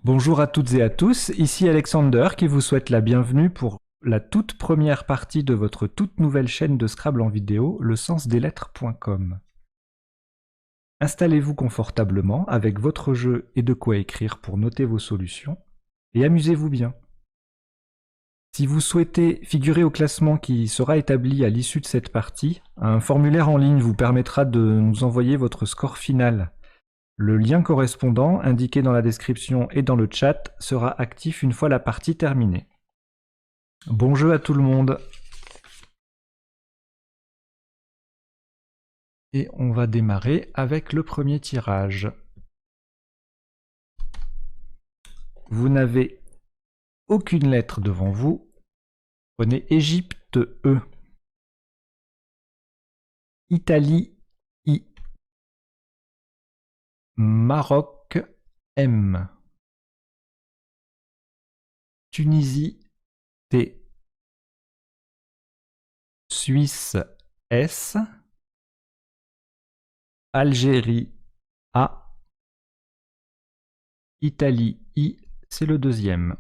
Bonjour à toutes et à tous, ici Alexander qui vous souhaite la bienvenue pour la toute première partie de votre toute nouvelle chaîne de Scrabble en vidéo, lesensdeslettres.com. Installez-vous confortablement avec votre jeu et de quoi écrire pour noter vos solutions, et amusez-vous bien. Si vous souhaitez figurer au classement qui sera établi à l'issue de cette partie, un formulaire en ligne vous permettra de nous envoyer votre score final. Le lien correspondant, indiqué dans la description et dans le chat, sera actif une fois la partie terminée. Bon jeu à tout le monde. Et on va démarrer avec le premier tirage. Vous n'avez aucune lettre devant vous. Prenez Égypte E. Italie I. Maroc M. Tunisie T. Suisse S. Algérie A. Italie I, c'est le deuxième.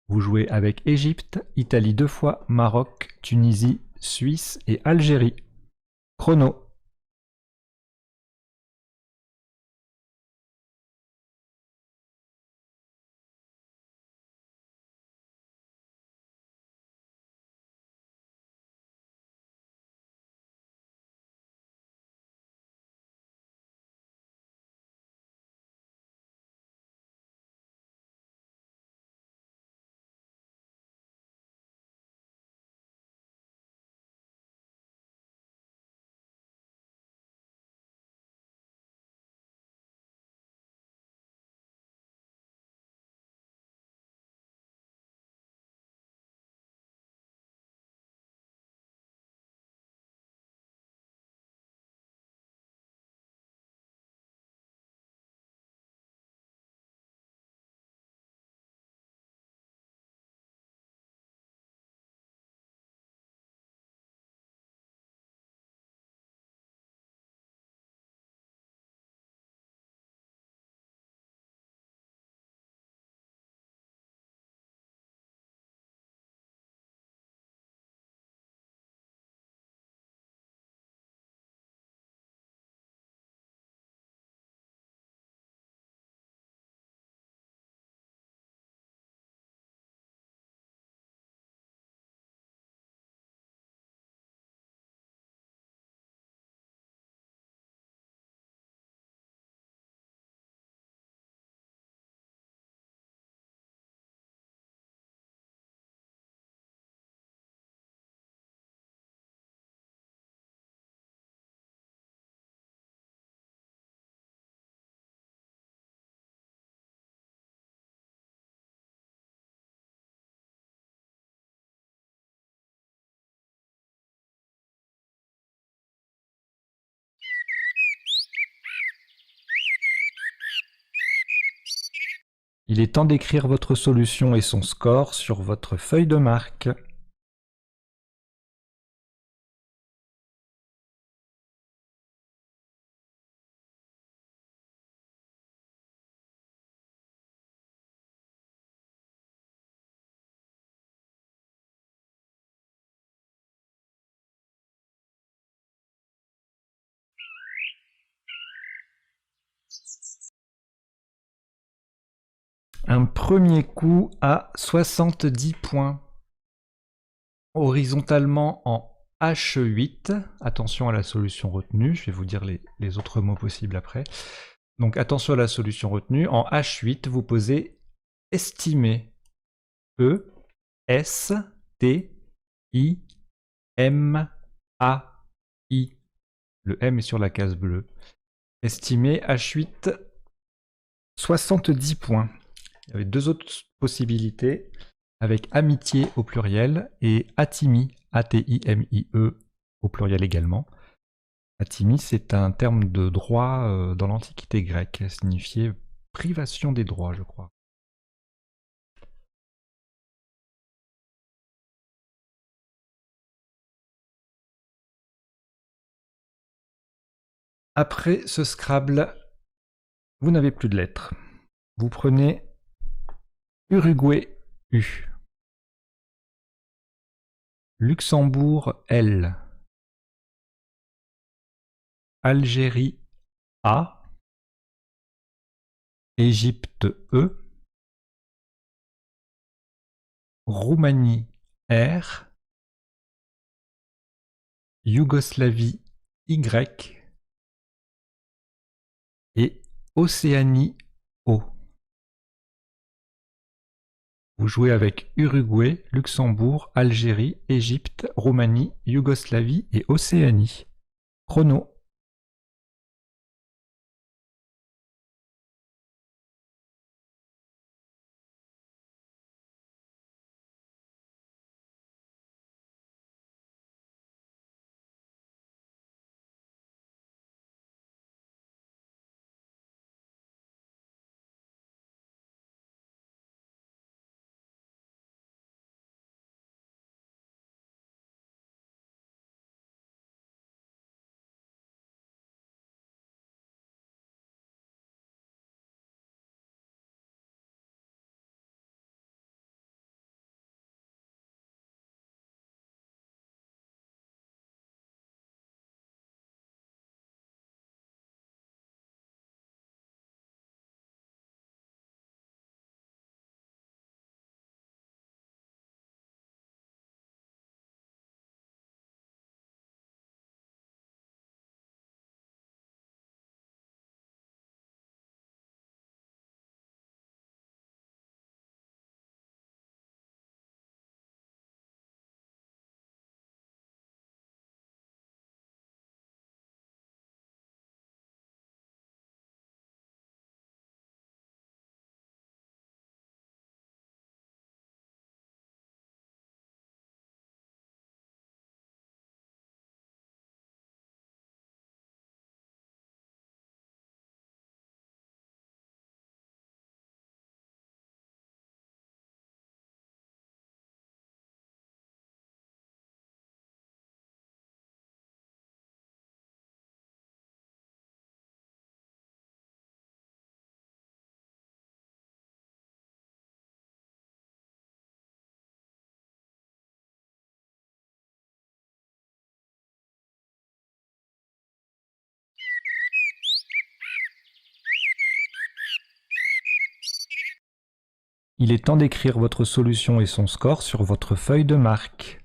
Vous jouez avec Égypte, Italie 2 fois, Maroc, Tunisie, Suisse et Algérie. Chrono. Il est temps d'écrire votre solution et son score sur votre feuille de marque. Un premier coup à 70 points. Horizontalement en H8. Attention à la solution retenue. Je vais vous dire les autres mots possibles après. Donc attention à la solution retenue. En H8, vous posez estimer. E, S, T, I, M, A, I. Le M est sur la case bleue. Estimer H8, 70 points. Il y avait deux autres possibilités, avec amitié au pluriel et atimi, A-T-I-M-I-E au pluriel également. Atimi, c'est un terme de droit dans l'Antiquité grecque. Ça signifiait privation des droits, je crois. Après ce Scrabble, vous n'avez plus de lettres. Vous prenez Uruguay U. Luxembourg L. Algérie A. Égypte E. Roumanie R. Yougoslavie Y. Et Océanie O. Vous jouez avec Uruguay, Luxembourg, Algérie, Égypte, Roumanie, Yougoslavie et Océanie. Chrono. Il est temps d'écrire votre solution et son score sur votre feuille de marque.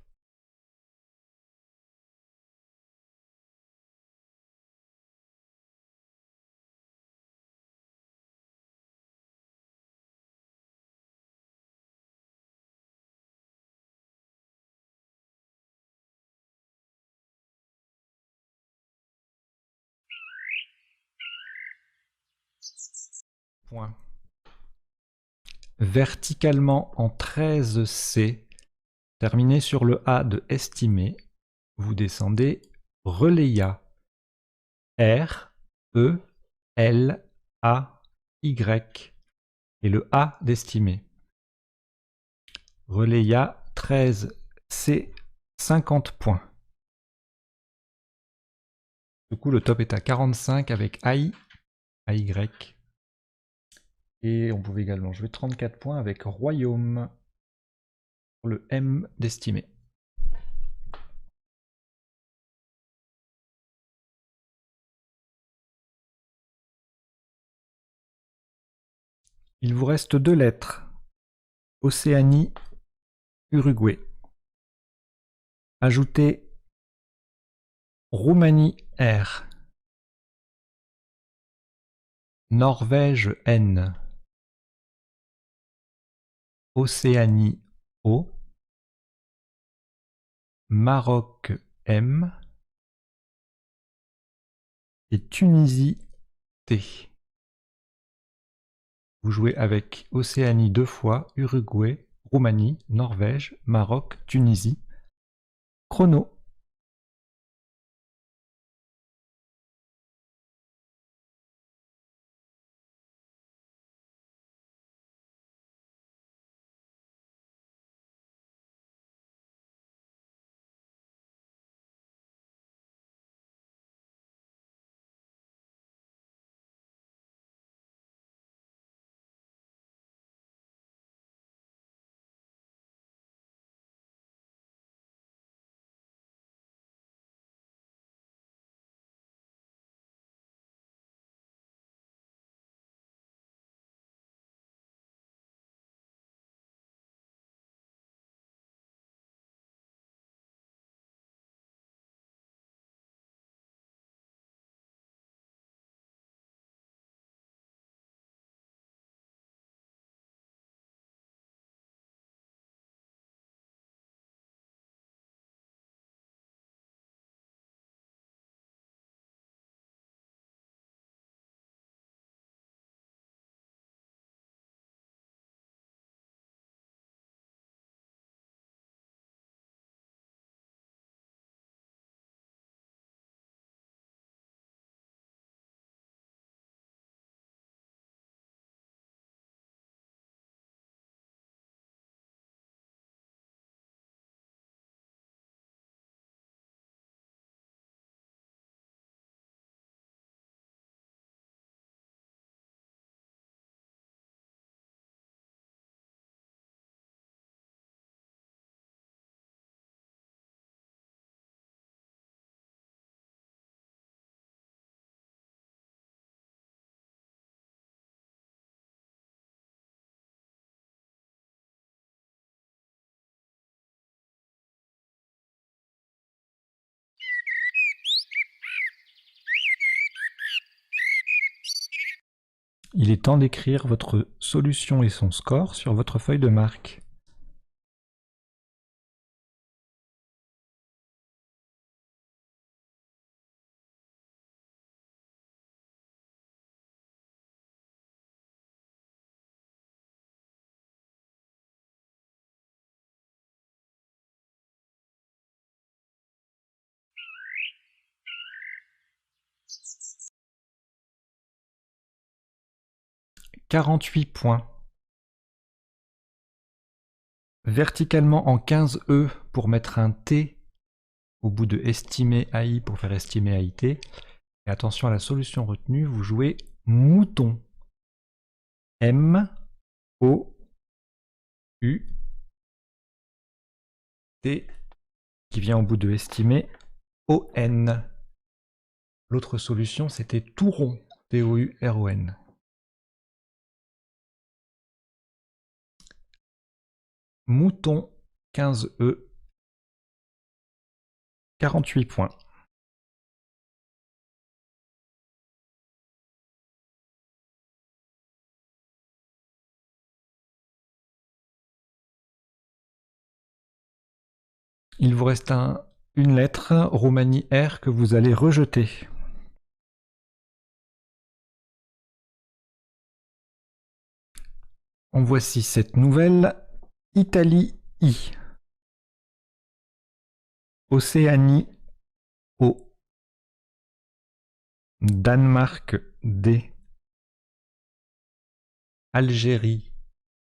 Point. Verticalement en 13C, terminé sur le A de estimer, vous descendez Reléa. R, E, L, A, Y et le A d'estimer. Reléa 13C, 50 points. Du coup, le top est à 45 avec AI, AY. Et on pouvait également jouer 34 points avec Royaume pour le M d'estimer. Il vous reste 2 lettres. Océanie, Uruguay. Ajoutez Roumanie R. Norvège N. Océanie O. Maroc M. Et Tunisie T. Vous jouez avec Océanie 2 fois, Uruguay, Roumanie, Norvège, Maroc, Tunisie. Chrono. Il est temps d'écrire votre solution et son score sur votre feuille de marque. « 48 points. Verticalement en 15 E pour mettre un T au bout de estimer AI pour faire estimer AIT. Et attention à la solution retenue, vous jouez mouton. M, O, U, T, qui vient au bout de estimer, O, N. L'autre solution, c'était touron, T-O-U-R-O-N. Mouton, 15 E, 48 points. Il vous reste une lettre, Roumanie R, que vous allez rejeter. En voici cette nouvelle. Italie I. Océanie O. Danemark D. Algérie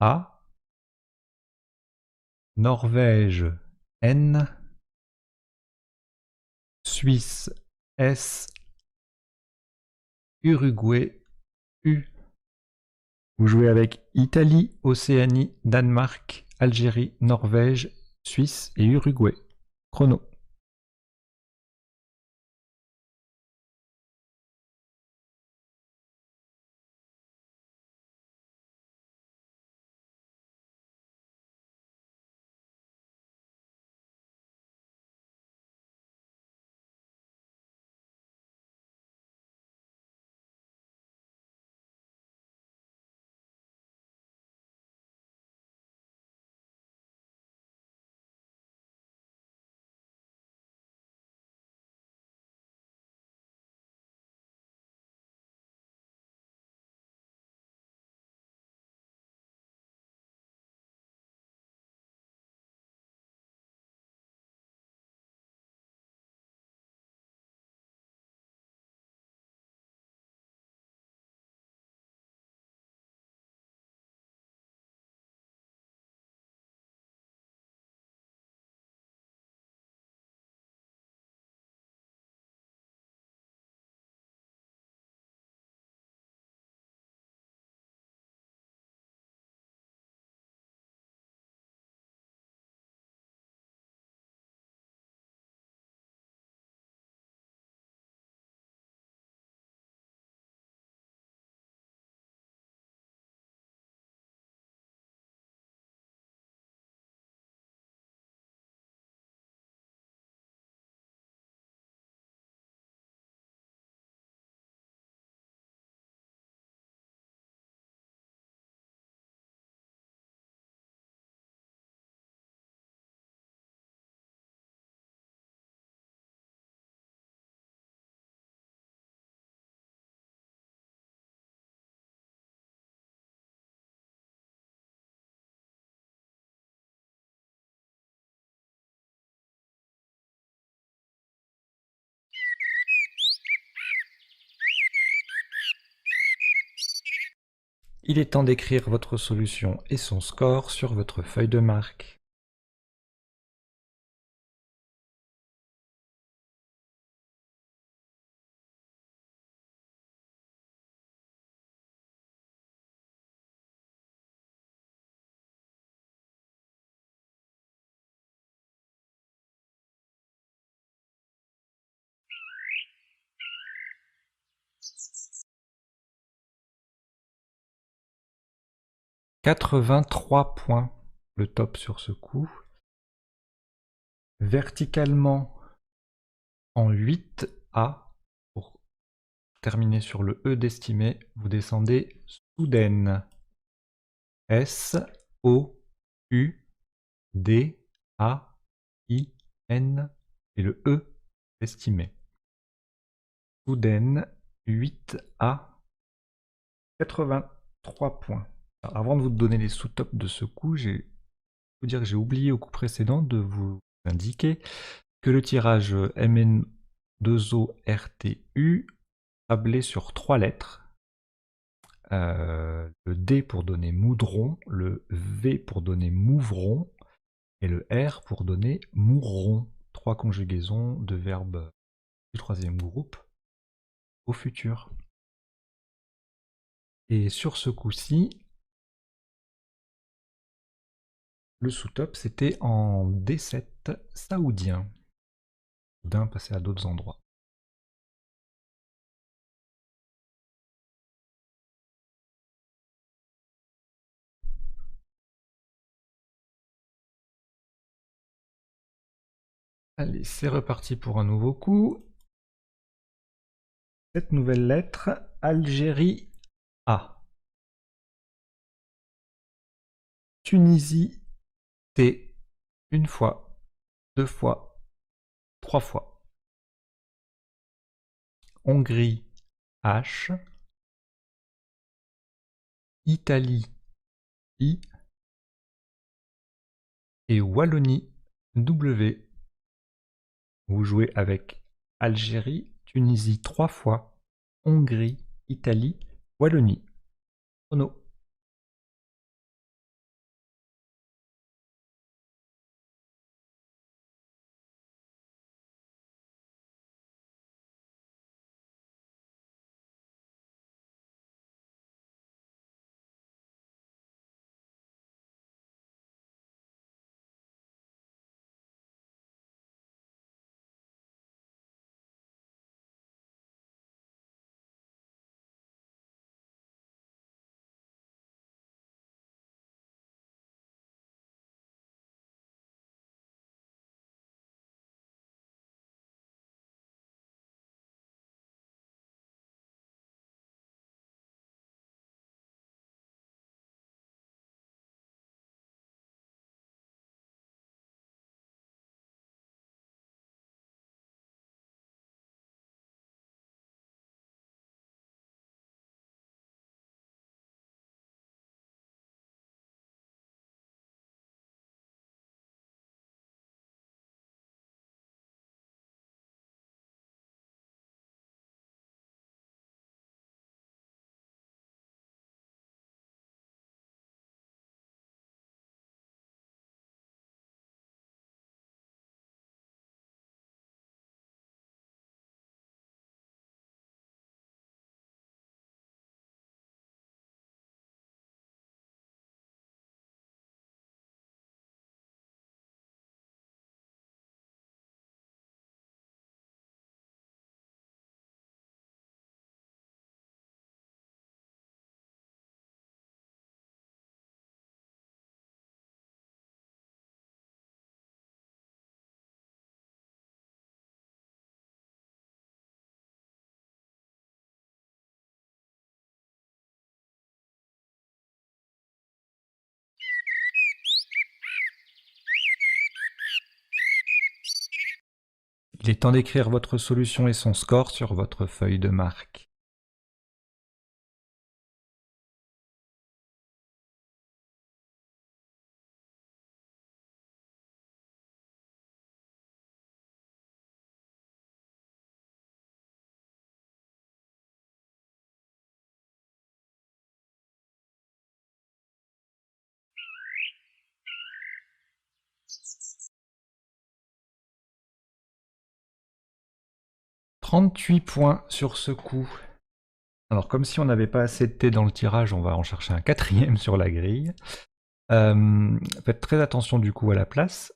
A. Norvège N. Suisse S. Uruguay U. Vous jouez avec Italie, Océanie, Danemark, Algérie, Norvège, Suisse et Uruguay. Chrono. Il est temps d'écrire votre solution et son score sur votre feuille de marque. « 83 points, le top sur ce coup. Verticalement en 8A pour terminer sur le E d'estimé, vous descendez Souden. S-O-U-D-A-I-N et le E d'estimé. Souden 8A 83 points. Alors, avant de vous donner les sous-tops de ce coup, j'ai oublié au coup précédent de vous indiquer que le tirage MN2ORTU tablait sur 3 lettres. Le D pour donner moudron, le V pour donner mouvron et le R pour donner mourron. 3 conjugaisons de verbes du troisième groupe au futur. Et sur ce coup-ci, le sous-top c'était en D7 saoudien. D'un passé à d'autres endroits. Allez, c'est reparti pour un nouveau coup. Cette nouvelle lettre, Algérie A. Tunisie T. Une fois, 2 fois, 3 fois. Hongrie H. Italie I. Et Wallonie W. Vous jouez avec Algérie, Tunisie 3 fois, Hongrie, Italie, Wallonie. Chrono. Il est temps d'écrire votre solution et son score sur votre feuille de marque. « 38 points sur ce coup. Alors, comme si on n'avait pas assez de thé dans le tirage, on va en chercher un 4e sur la grille. Faites très attention du coup à la place.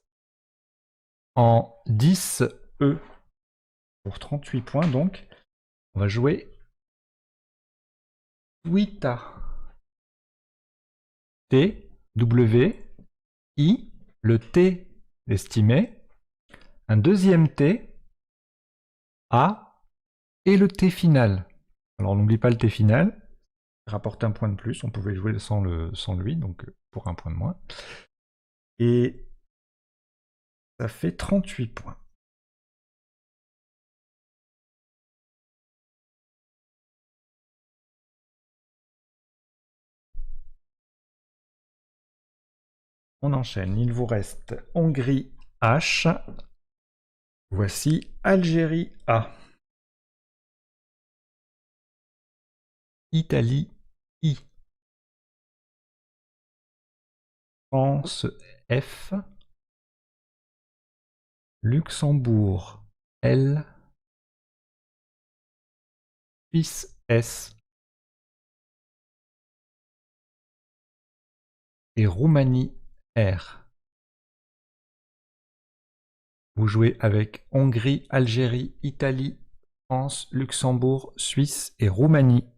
En 10 E pour 38 points donc, on va jouer Wita. T, W, I, le T estimé, un deuxième T, A et le T final. Alors, on n'oublie pas le T final. Rapporte un point de plus. On pouvait jouer sans lui, donc pour un point de moins. Et ça fait 38 points. On enchaîne. Il vous reste Hongrie H. Voici Algérie A. Italie I. France F. Luxembourg L. Suisse S. Et Roumanie R. Vous jouez avec Hongrie, Algérie, Italie, France, Luxembourg, Suisse et Roumanie.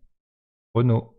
Renaud.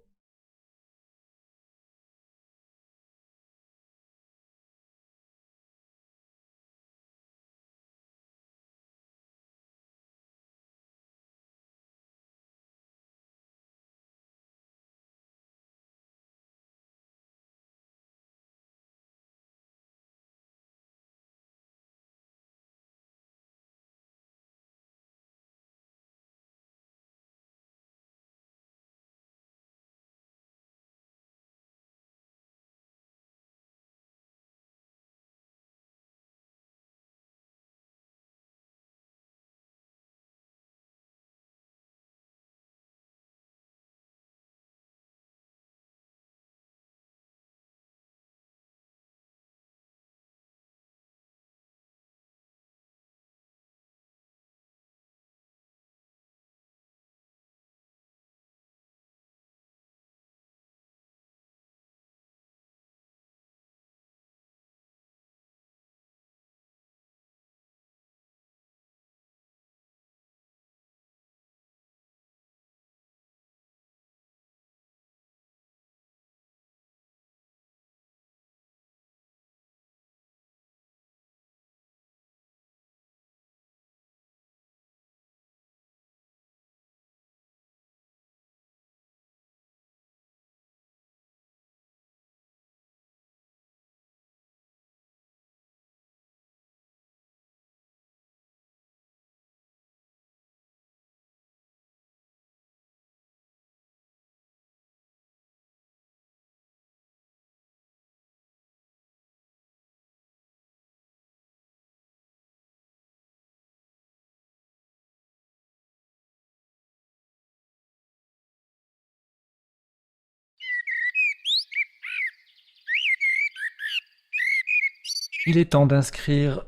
Il est temps d'inscrire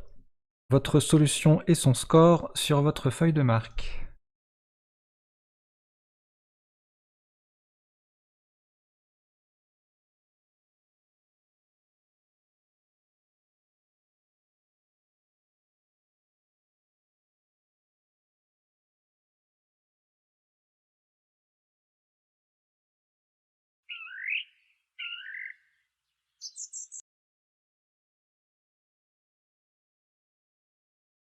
votre solution et son score sur votre feuille de marque.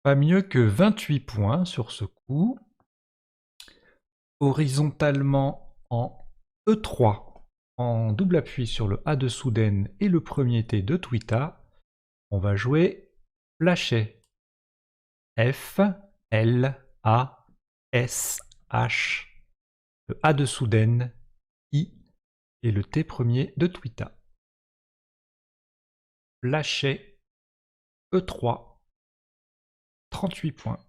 Pas mieux que 28 points sur ce coup. Horizontalement en E3, en double appui sur le A de Soudaine et le premier T de Twita, on va jouer Flachet. F, L, A, S, H. Le A de Soudaine, I et le T premier de Twita. Flachet, E3, 38 points.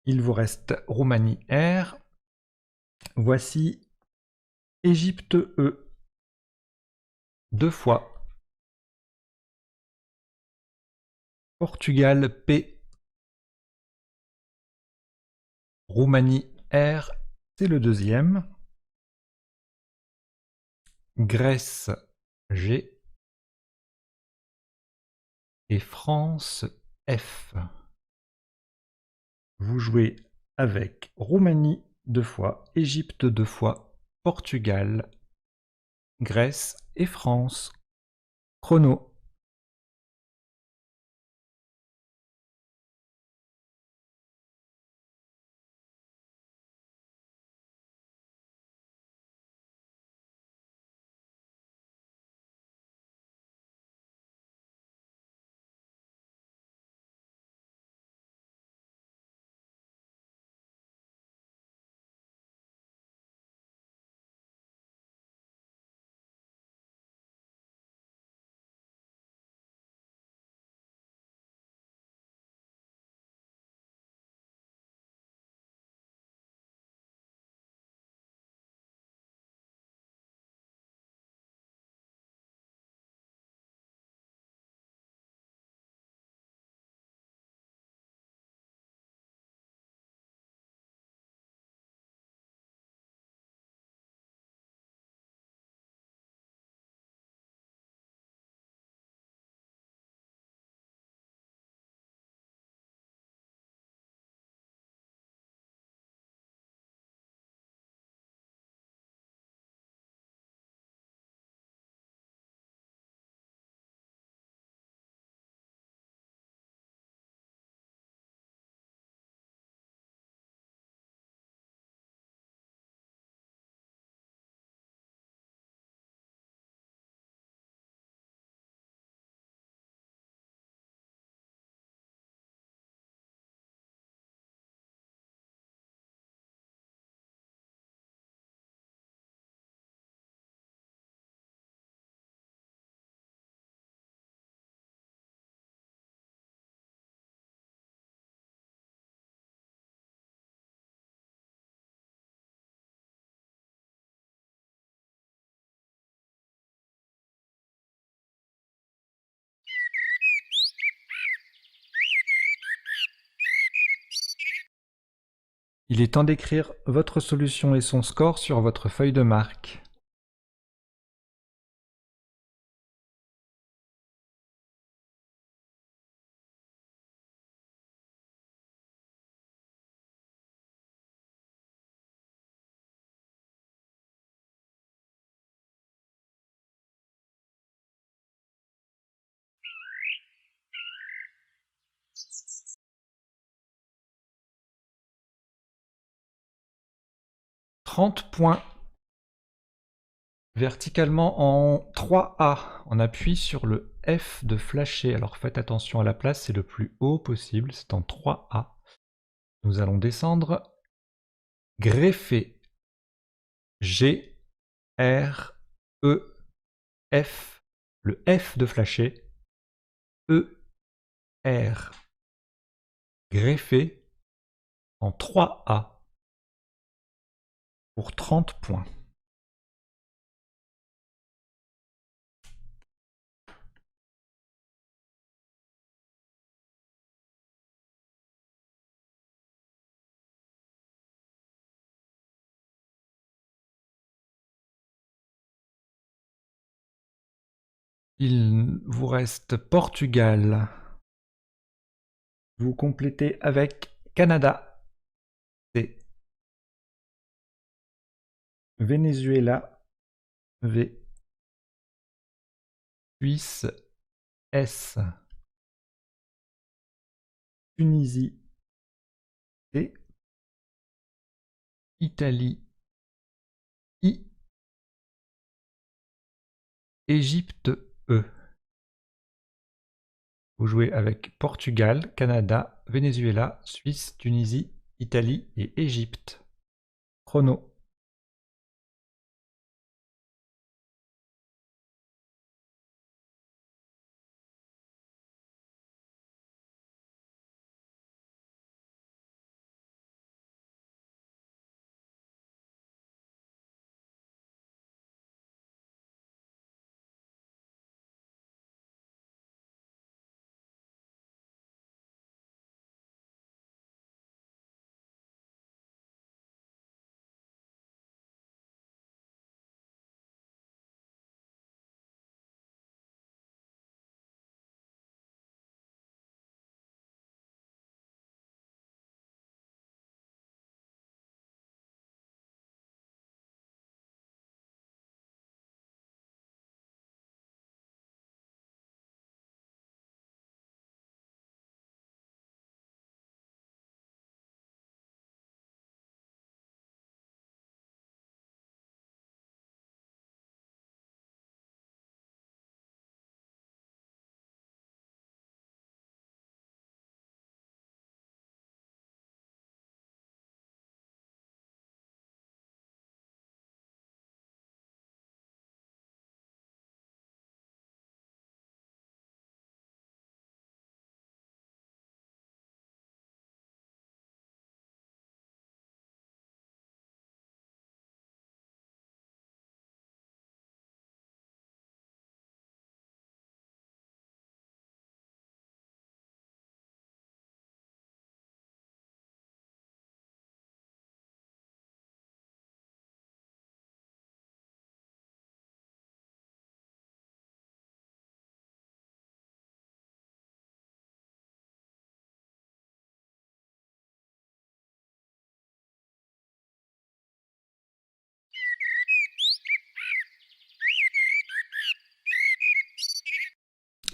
Il vous reste Roumanie R. Voici Égypte E. 2 fois. Portugal P. Roumanie R, c'est le deuxième. Grèce G. Et France F. Vous jouez avec Roumanie 2 fois, Égypte 2 fois, Portugal, Grèce et France. Chrono. Il est temps d'écrire votre solution et son score sur votre feuille de marque. « 30 points. Verticalement en 3A. On appuie sur le F de flasher. Alors faites attention à la place, c'est le plus haut possible, c'est en 3A. Nous allons descendre. Greffer. G, R, E, F. Le F de flasher. E, R. Greffer en 3A. Pour 30 points. Il vous reste Portugal. Vous complétez avec Canada. C. Venezuela. V. Suisse. S. Tunisie. T. Italie. I. Égypte. E. Vous jouez avec Portugal, Canada, Venezuela, Suisse, Tunisie, Italie et Égypte. Chrono.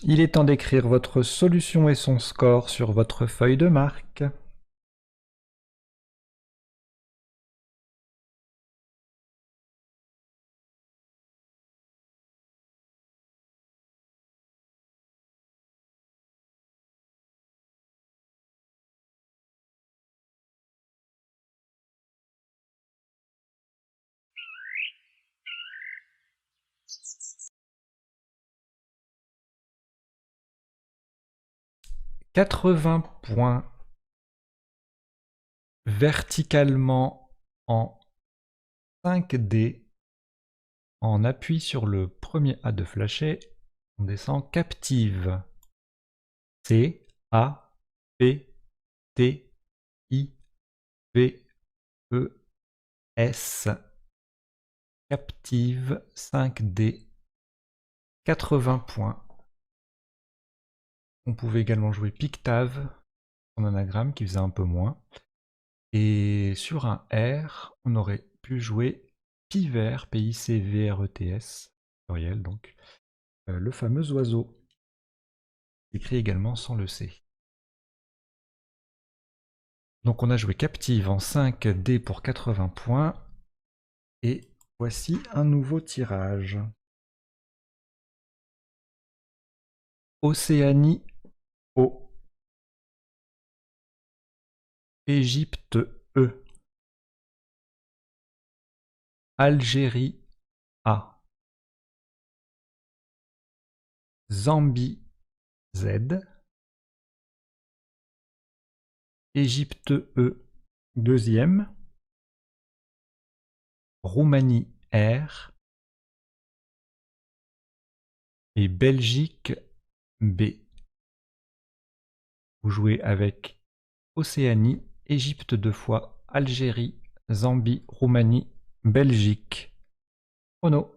Il est temps d'écrire votre solution et son score sur votre feuille de marque. « 80 points verticalement en 5D. On appuie sur le premier A de flasher, on descend captive. C, A, P, T, I, V, E, S. Captive 5D. 80 points. On pouvait également jouer Pictave, en anagramme qui faisait un peu moins. Et sur un R, on aurait pu jouer Pivert, P-I-C-V-R-E-T-S, pluriel donc, le fameux oiseau, écrit également sans le C. Donc on a joué Captive en 5D pour 80 points, et voici un nouveau tirage. Océanie O. Égypte E. Algérie A. Zambie Z. Égypte E deuxième. Roumanie R. Et Belgique B. Vous jouez avec Océanie, Égypte 2 fois, Algérie, Zambie, Roumanie, Belgique. Chrono.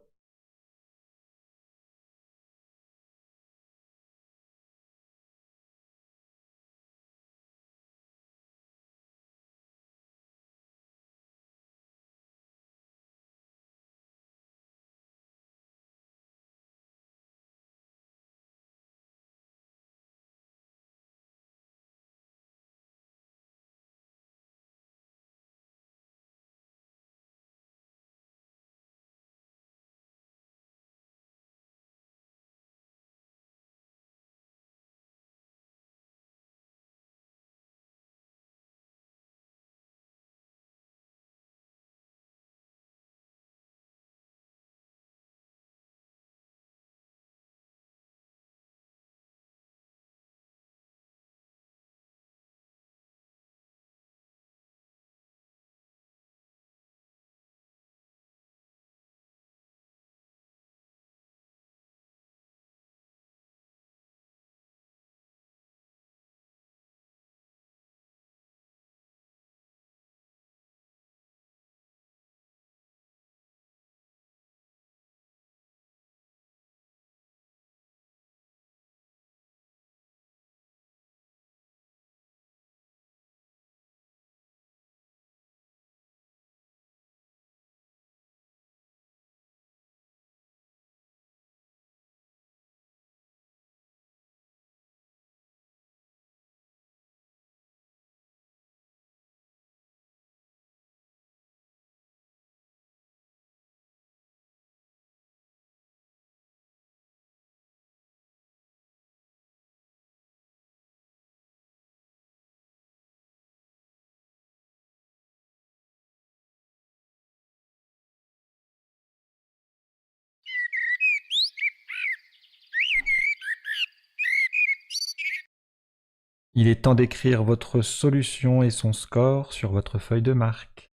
Il est temps d'écrire votre solution et son score sur votre feuille de marque.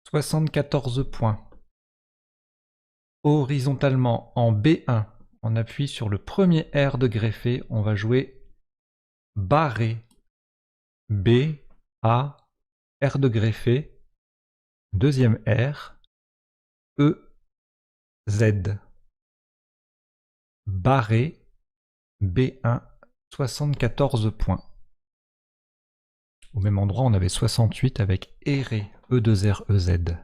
« 74 points. Horizontalement en B1, on appuie sur le premier R de greffé, on va jouer barré. B, A, R de greffé, deuxième R, E, Z. Barré, B1, 74 points. Au même endroit, on avait 68 avec erré, E2R, EZ.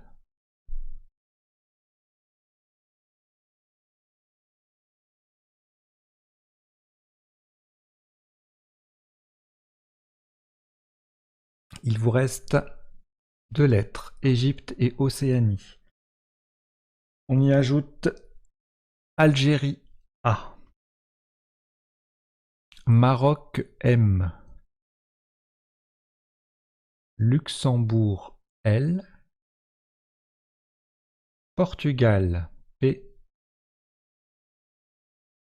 Il vous reste 2 lettres, Égypte et Océanie. On y ajoute Algérie A, Maroc M, Luxembourg L, Portugal P,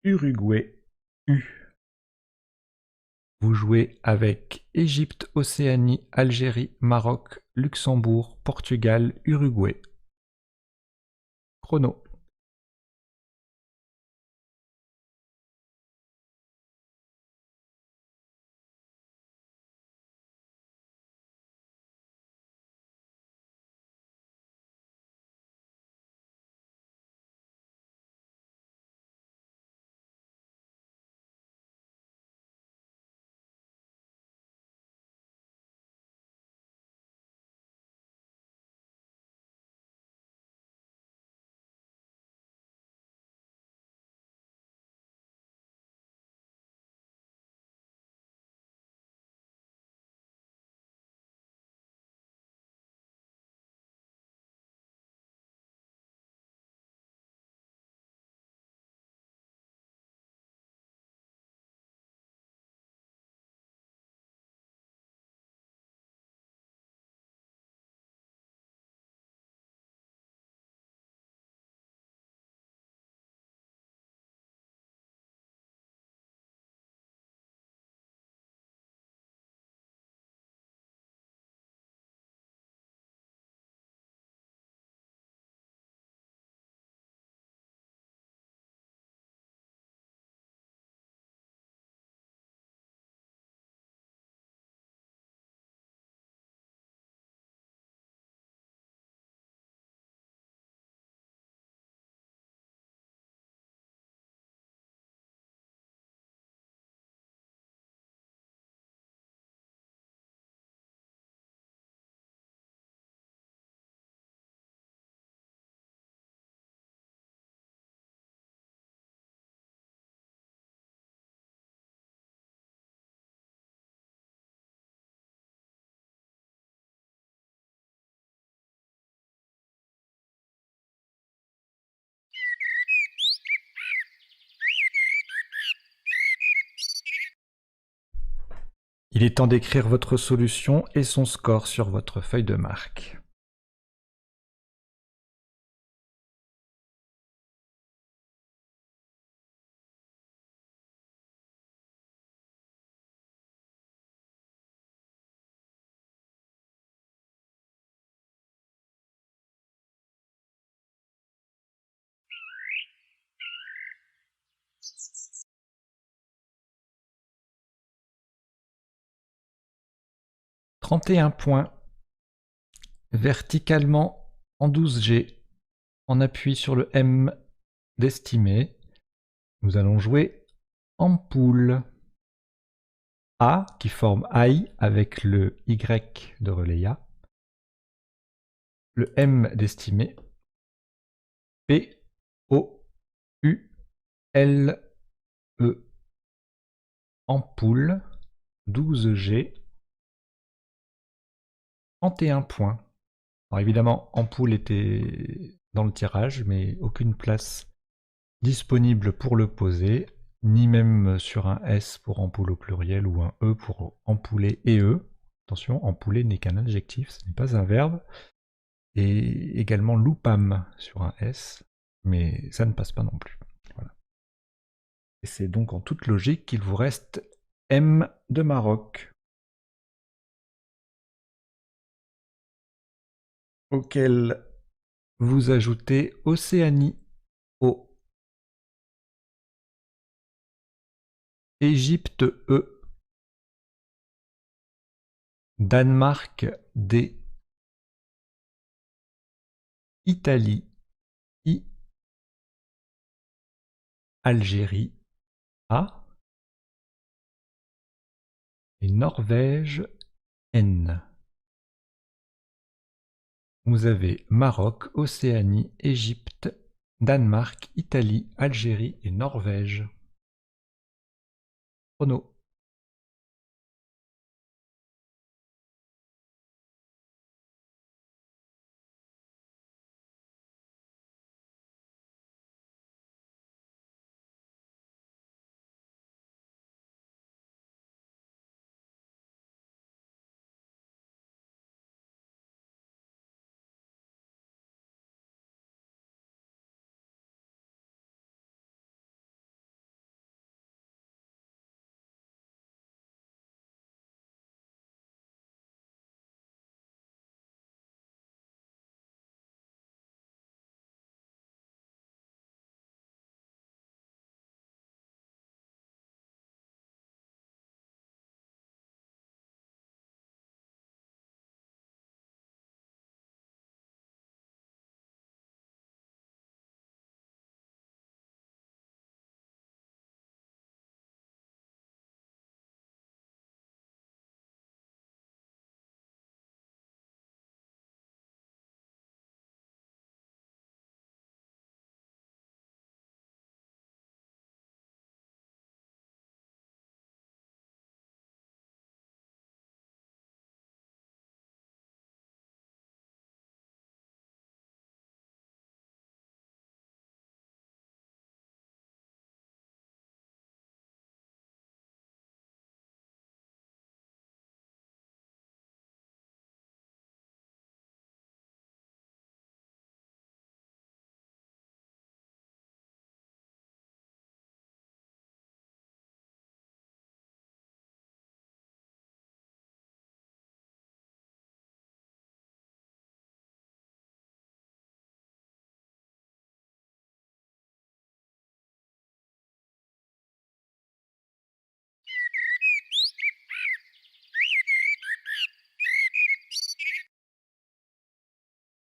Uruguay U. Vous jouez avec Égypte, Océanie, Algérie, Maroc, Luxembourg, Portugal, Uruguay. Chrono. Il est temps d'écrire votre solution et son score sur votre feuille de marque. « 31 points, verticalement en 12G, en appui sur le M d'estimé. Nous allons jouer ampoule. A qui forme AI avec le Y de reléa. Le M d'estimé. P, O, U, L, E. Ampoule, 12G, 31 points. Alors évidemment, ampoule était dans le tirage, mais aucune place disponible pour le poser, ni même sur un S pour ampoule au pluriel ou un E pour ampouler et E. Attention, ampouler n'est qu'un adjectif, ce n'est pas un verbe. Et également loupam sur un S, mais ça ne passe pas non plus. Voilà. Et c'est donc en toute logique qu'il vous reste M de Maroc, auquel vous ajoutez Océanie, O, Égypte, E, Danemark, D. Italie, I. Algérie, A. Et Norvège, N. Vous avez Maroc, Océanie, Égypte, Danemark, Italie, Algérie et Norvège. Chrono.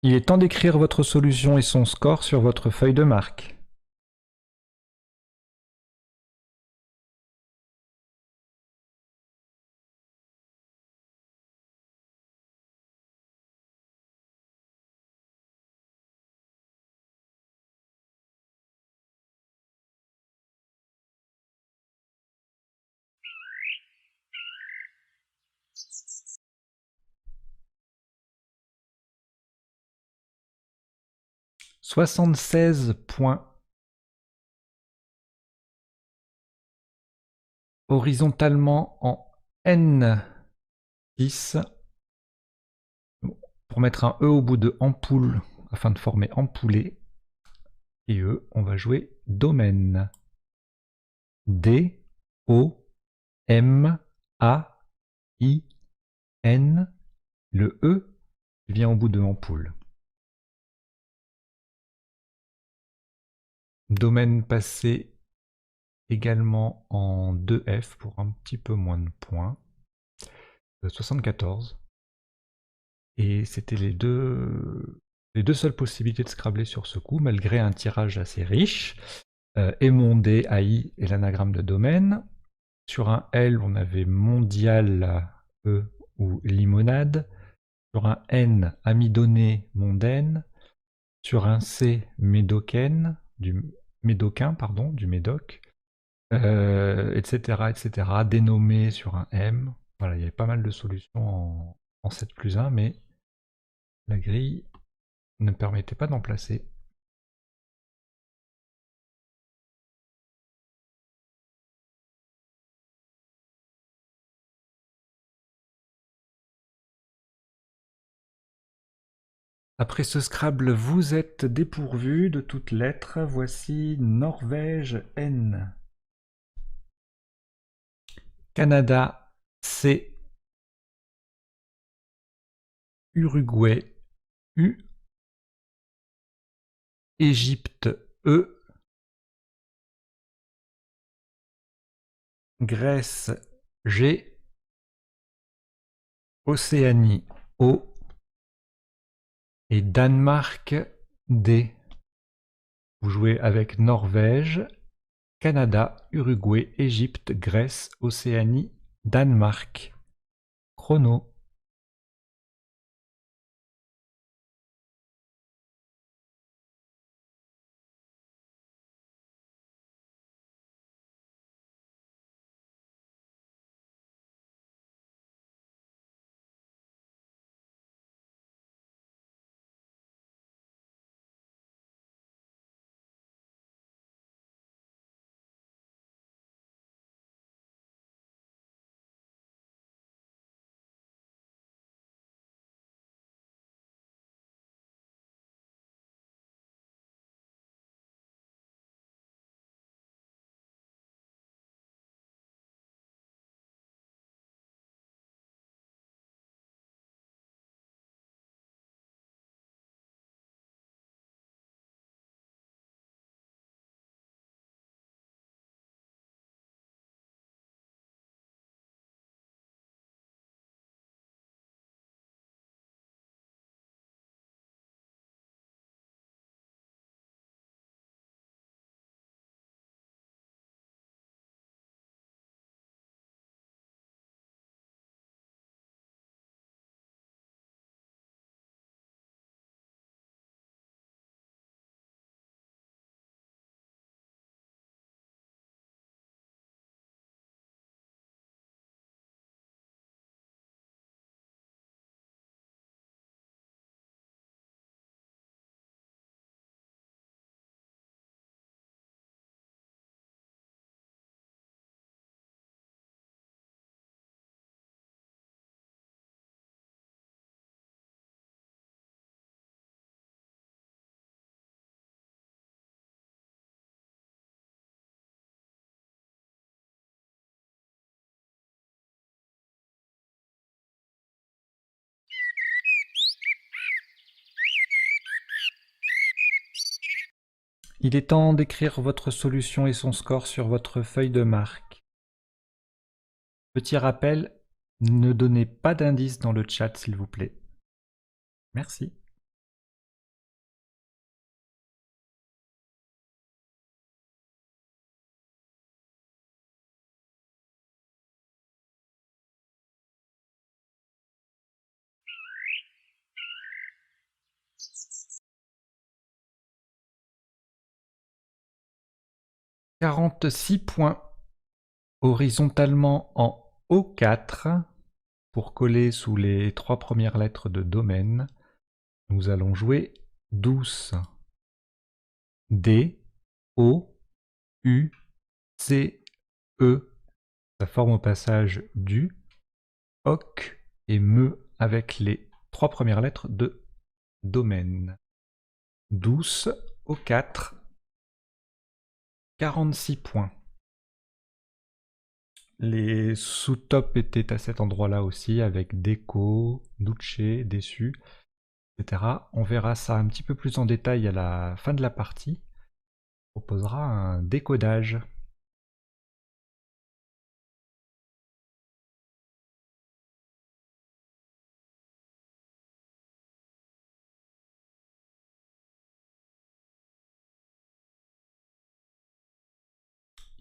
Il est temps d'écrire votre solution et son score sur votre feuille de marque. « 76 points. Horizontalement en N6. Pour mettre un E au bout de ampoule, afin de former ampoulé. Et E, on va jouer domaine. D, O, M, A, I, N. Le E vient au bout de ampoule. Domaine passé également en 2F pour un petit peu moins de points. 74. Et c'était les deux seules possibilités de scrabler sur ce coup, malgré un tirage assez riche. Émondé, AI et l'anagramme de domaine. Sur un L, on avait mondial, E ou limonade. Sur un N, amidonné, mondaine. Sur un C, médocaine, du médocain, pardon, du médoc. Etc., etc. Dénommé sur un M. Voilà, il y avait pas mal de solutions en 7+1, mais la grille ne permettait pas d'en placer. Après ce Scrabble, vous êtes dépourvu de toute lettre. Voici Norvège N. Canada C. Uruguay U. Égypte E. Grèce G. Océanie O et Danemark D. Vous jouez avec Norvège, Canada, Uruguay, Égypte, Grèce, Océanie, Danemark. Chrono. Il est temps d'écrire votre solution et son score sur votre feuille de marque. Petit rappel, ne donnez pas d'indices dans le chat s'il vous plaît. Merci. « 46 points horizontalement en O4 pour coller sous les 3 premières lettres de domaine. Nous allons jouer douce. D, O, U, C, E. Ça forme au passage du, OC et me avec les 3 premières lettres de domaine. Douce, O4, 46 points. Les sous-tops étaient à cet endroit-là aussi, avec déco, duce, déçu, etc. On verra ça un petit peu plus en détail à la fin de la partie. On proposera un décodage.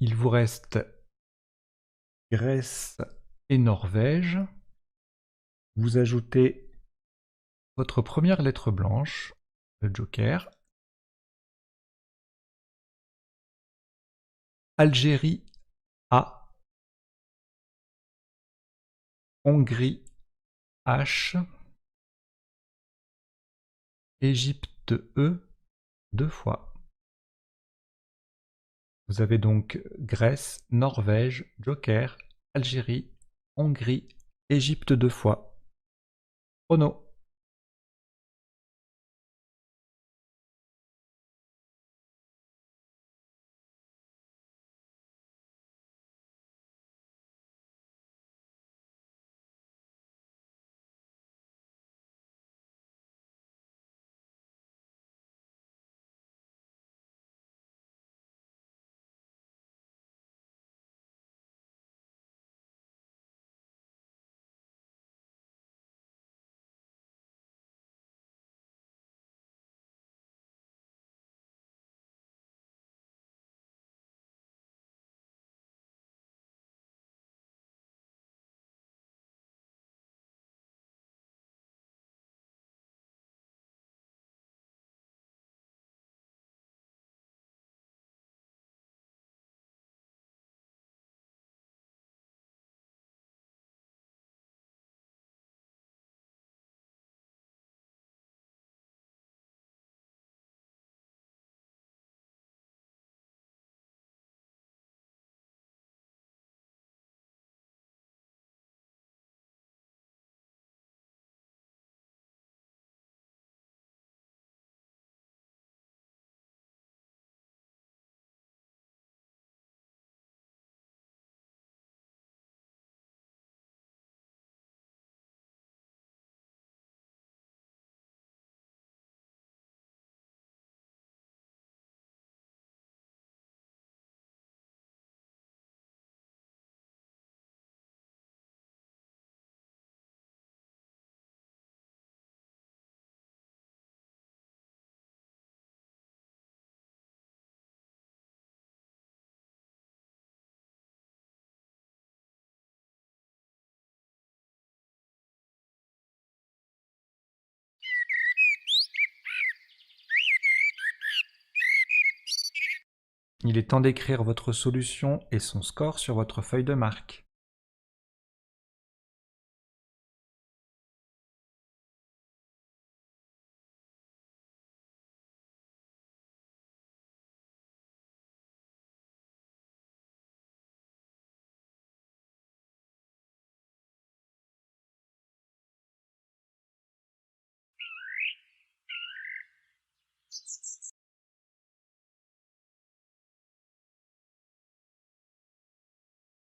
Il vous reste Grèce et Norvège. Vous ajoutez votre première lettre blanche, le joker. Algérie A. Hongrie H. Égypte E 2 fois. Vous avez donc Grèce, Norvège, joker, Algérie, Hongrie, Égypte 2 fois. Chrono. Il est temps d'écrire votre solution et son score sur votre feuille de marque.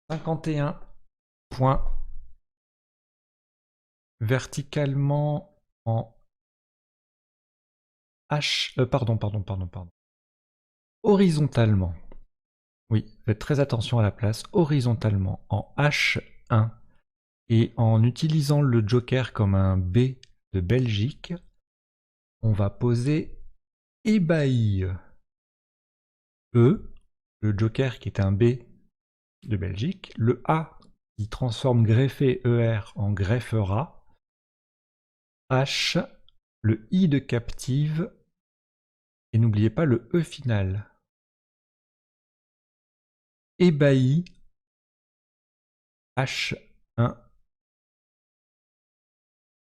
« 51 points verticalement en H... pardon. Horizontalement. Oui, faites très attention à la place. Horizontalement en H1 et en utilisant le joker comme un B de Belgique, on va poser ébahi. E, le joker qui est un B de Belgique, le A qui transforme greffé ER en greffera, H, le I de captive, et n'oubliez pas le E final. Ébahi, H1,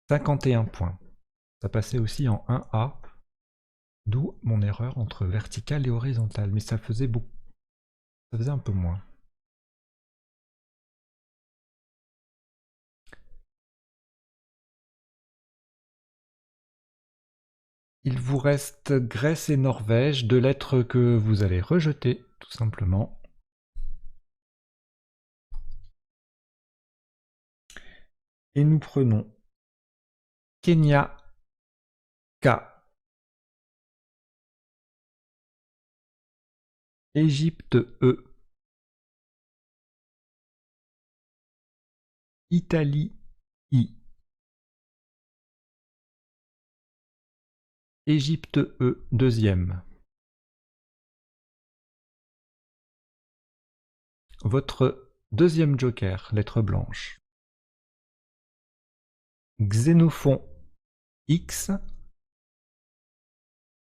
51 points. Ça passait aussi en 1A, d'où mon erreur entre vertical et horizontal, mais ça faisait beaucoup. Ça faisait un peu moins. Il vous reste Grèce et Norvège, deux lettres que vous allez rejeter, tout simplement. Et nous prenons Kenya, K, Égypte, E, Italie, I, Égypte, E, deuxième. Votre deuxième joker, lettre blanche. Xénophon, X,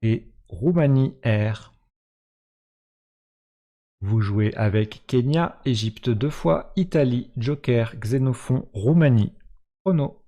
et Roumanie, R. Vous jouez avec Kenya, Égypte deux fois, Italie, joker, Xénophon, Roumanie. Chrono.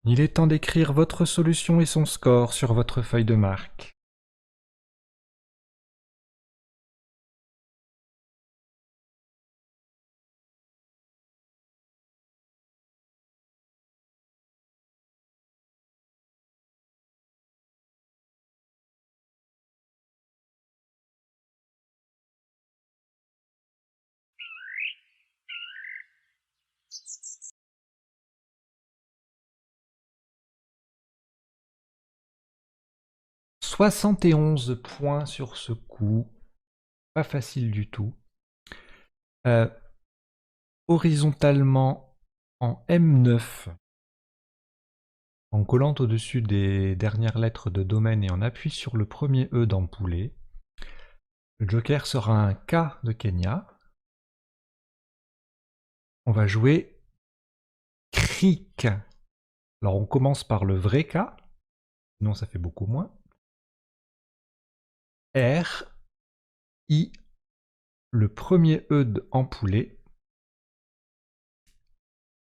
Il est temps d'écrire votre solution et son score sur votre feuille de marque. 71 points sur ce coup. Pas facile du tout. Horizontalement en M9, en collant au-dessus des dernières lettres de domaine et en appui sur le premier E d'Ampoulé, le joker sera un K de Kenya. On va jouer cric. Alors on commence par le vrai K, sinon ça fait beaucoup moins. R, I, le premier E d'Ampoulé,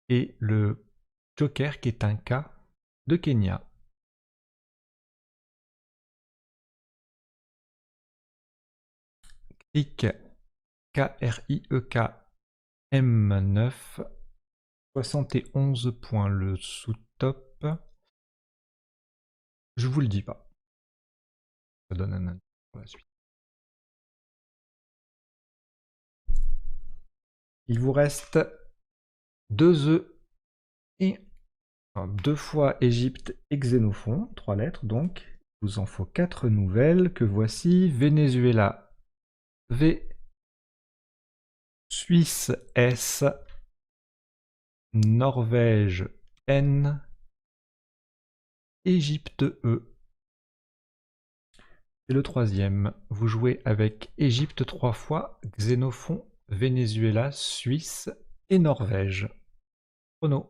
et le joker qui est un K de Kenya. Cric, K-R-I-E-K, M9, 71 points. Le sous-top, je vous le dis pas. Ça donne un indice pour la suite. Il vous reste 2 œufs et 2 fois Égypte et Xénophon, 3 lettres donc. Il vous en faut 4 nouvelles que voici. Venezuela, V, Suisse, S, Norvège, N, Égypte, E. Et le troisième, vous jouez avec Égypte 3 fois, Xénophon, Venezuela, Suisse et Norvège. Chrono.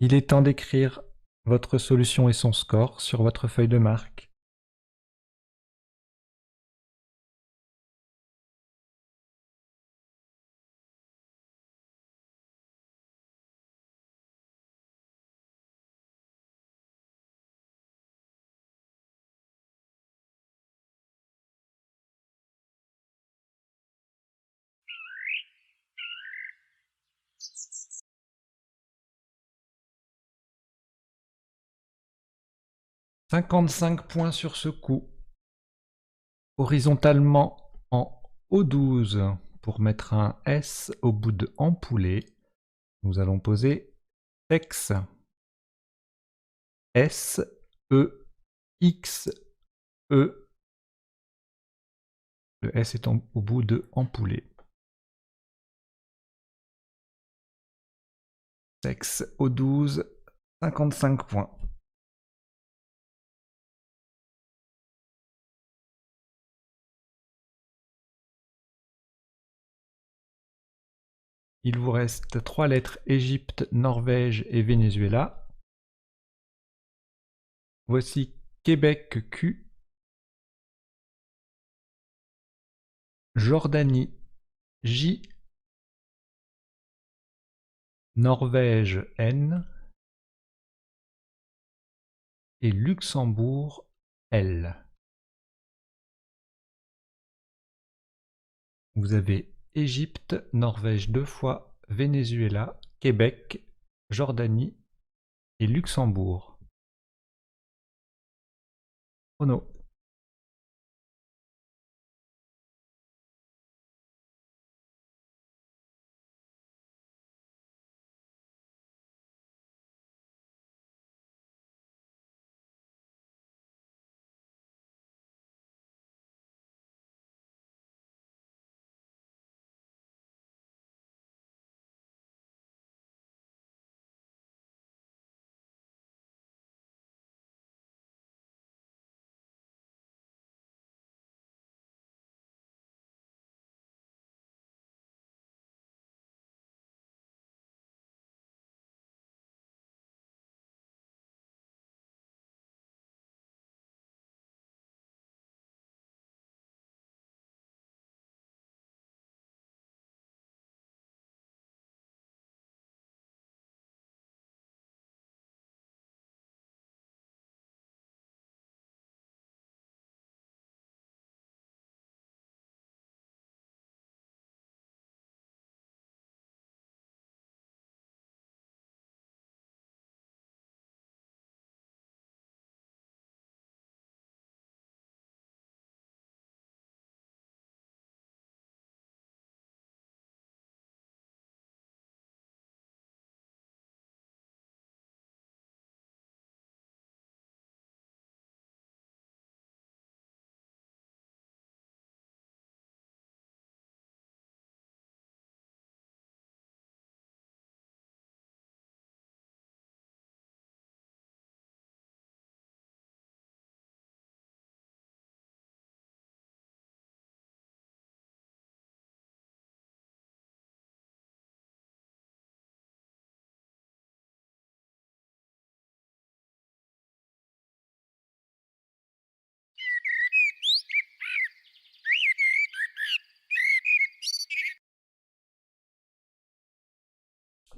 Il est temps d'écrire votre solution et son score sur votre feuille de marque. « 55 points sur ce coup. Horizontalement en O12 pour mettre un S au bout de Ampoulé. Nous allons poser Tex. S, E, X, E. Le S est au bout de Ampoulé. Tex O12, 55 points. Il vous reste 3 lettres Égypte, Norvège et Venezuela. Voici Québec Q, Jordanie J, Norvège N et Luxembourg L. Vous avez Égypte, Norvège 2 fois, Venezuela, Québec, Jordanie et Luxembourg. Chrono.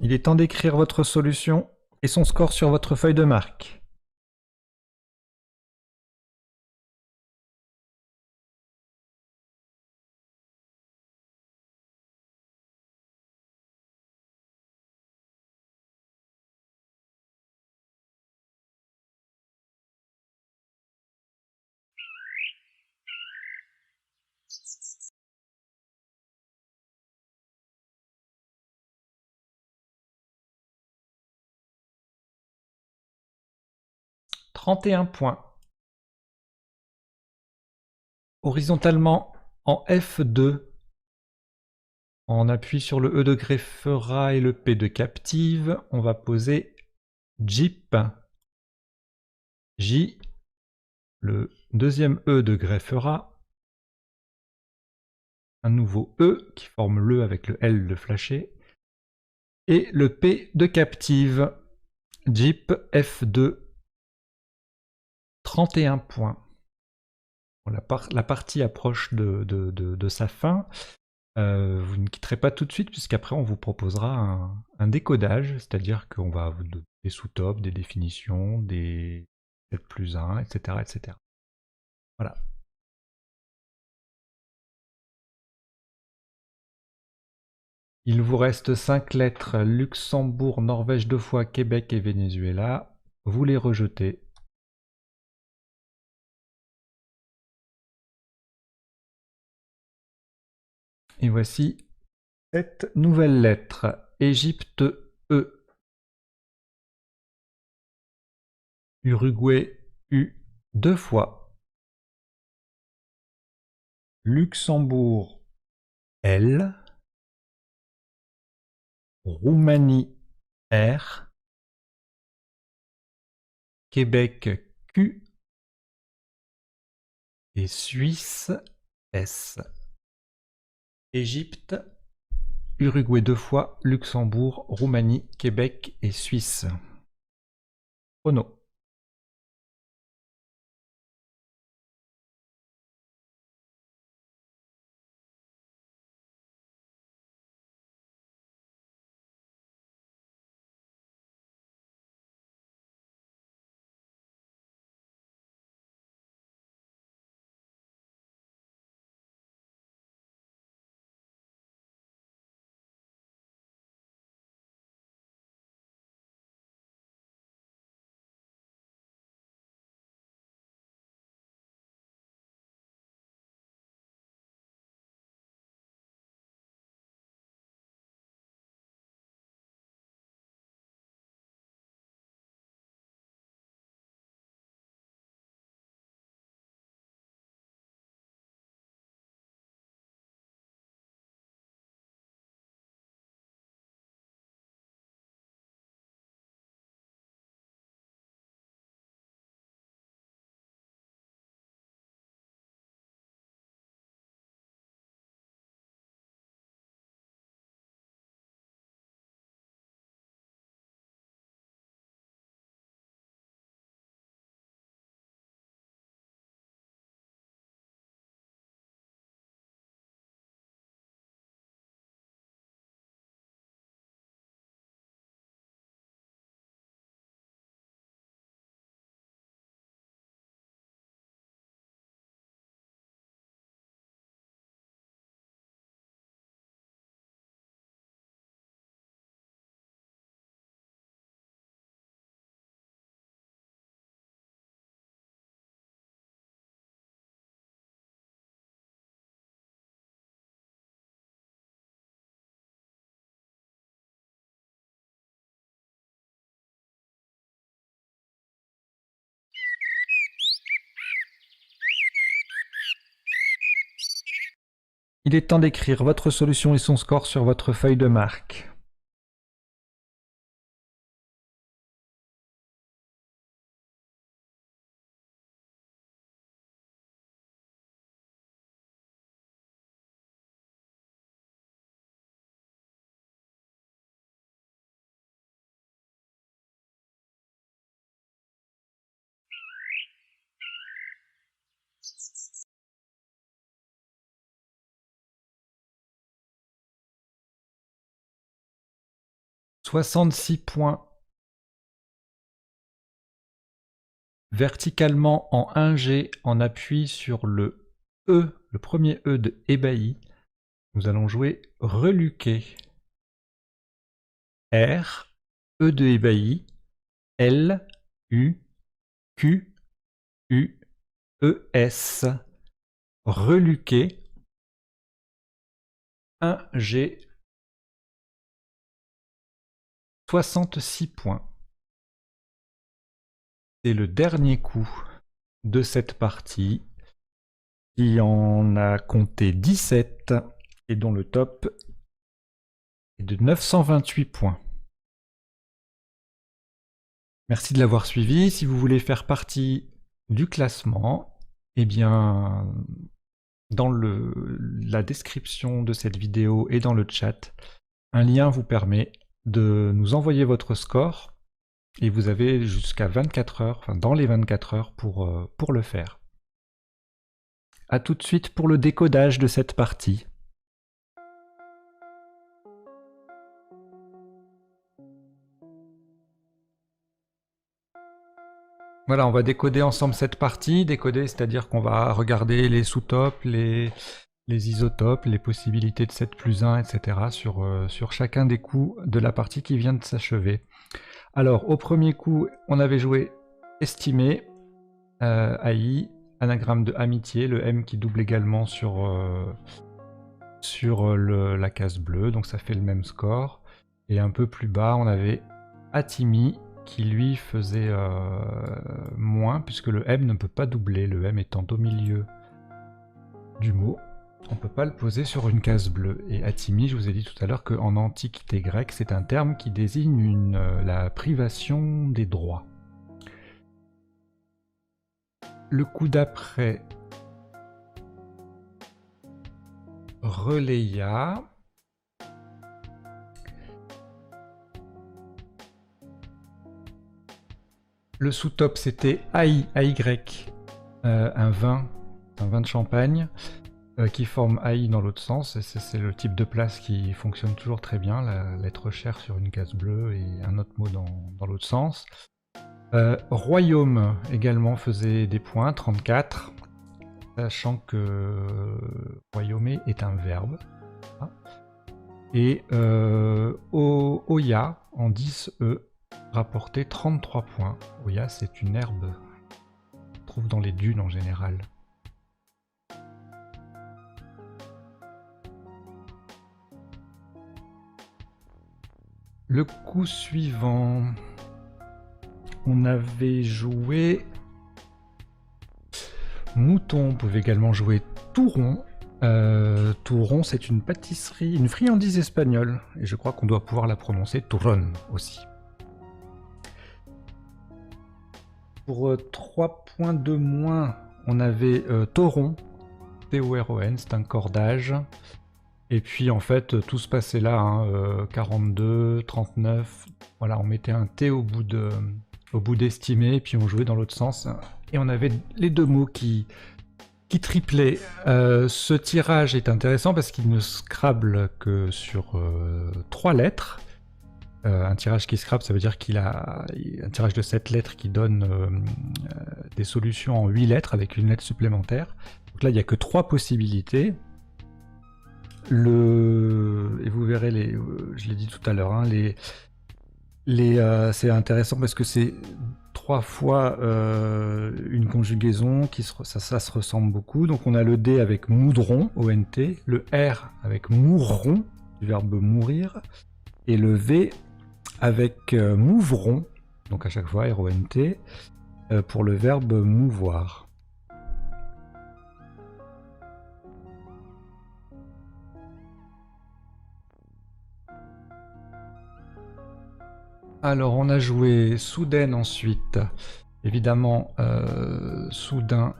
Il est temps d'écrire votre solution et son score sur votre feuille de marque. « 31 points. Horizontalement, en F2, on appuie sur le E de greffera et le P de captive. On va poser Jeep. J, le deuxième E de greffera. Un nouveau E qui forme le avec le L de flashé. Et le P de captive. Jeep F2. 31 points. Bon, la partie approche de sa fin. Vous ne quitterez pas tout de suite, puisqu'après on vous proposera un décodage, c'est-à-dire qu'on va vous donner des sous-tops, des définitions, des Z+1, etc., etc. Voilà. Il vous reste 5 lettres, Luxembourg, Norvège 2 fois, Québec et Venezuela. Vous les rejetez. Et voici 7 nouvelles lettres. Égypte E. Uruguay U 2 fois. Luxembourg L. Roumanie R. Québec Q. Et Suisse S. Égypte Uruguay 2 fois, Luxembourg, Roumanie, Québec et Suisse. Chrono. Il est temps d'écrire votre solution et son score sur votre feuille de marque. « 66 points. Verticalement en 1G, en appui sur le E, le premier E de ébahi, nous allons jouer reluqué. R, E de ébahi, L, U, Q, U, E, S. Reluqué. 1G. 66 points. C'est le dernier coup de cette partie qui en a compté 17 et dont le top est de 928 points. Merci de l'avoir suivi. Si vous voulez faire partie du classement, eh bien, dans la description de cette vidéo et dans le chat, un lien vous permet de nous envoyer votre score et vous avez jusqu'à 24 heures, enfin dans les 24 heures pour le faire. A tout de suite pour le décodage de cette partie. Voilà, on va décoder ensemble cette partie. Décoder, c'est-à-dire qu'on va regarder les sous-topes, les isotopes, les possibilités de 7+1, etc. sur chacun des coups de la partie qui vient de s'achever. Alors, au premier coup, on avait joué estimé, AI, anagramme de amitié, le M qui double également sur la case bleue, donc ça fait le même score. Et un peu plus bas, on avait Atimi, qui lui faisait moins, puisque le M ne peut pas doubler, le M étant au milieu du mot. On ne peut pas le poser sur une case bleue. Et Atimi, je vous ai dit tout à l'heure qu'en antiquité grecque, c'est un terme qui désigne la privation des droits. Le coup d'après, Reléa. Le sous-top, c'était AI, AY, un vin de champagne qui forme AI dans l'autre sens. C'est le type de place qui fonctionne toujours très bien, la lettre chère sur une case bleue et un autre mot dans l'autre sens. Royaume également faisait des points, 34, sachant que royaumer est un verbe. Et Oya en 10E rapportait 33 points. Oya, c'est une herbe qu'on trouve dans les dunes en général. Le coup suivant, on avait joué mouton, on pouvait également jouer touron. Touron, c'est une pâtisserie, une friandise espagnole, et je crois qu'on doit pouvoir la prononcer touron aussi. Pour 3 points de moins, on avait tauron, T-O-R-O-N, c'est un cordage. Et puis en fait, tout se passait là, hein, 42, 39, voilà, on mettait un T au bout d'estimé, et puis on jouait dans l'autre sens. Et on avait les deux mots qui triplaient. Ce tirage est intéressant parce qu'il ne scrable que sur 3 lettres. Un tirage qui scrape, ça veut dire qu'il a un tirage de 7 lettres qui donne des solutions en 8 lettres avec une lettre supplémentaire. Donc là, il n'y a que 3 possibilités. Et vous verrez, je l'ai dit tout à l'heure, hein, c'est intéressant parce que c'est 3 fois une conjugaison, ça se ressemble beaucoup. Donc on a le D avec moudron, O-N-T, le R avec mourron, du verbe mourir, et le V avec mouvron, donc à chaque fois R-O-N-T, pour le verbe mouvoir. Alors on a joué soudaine ensuite. Évidemment, soudain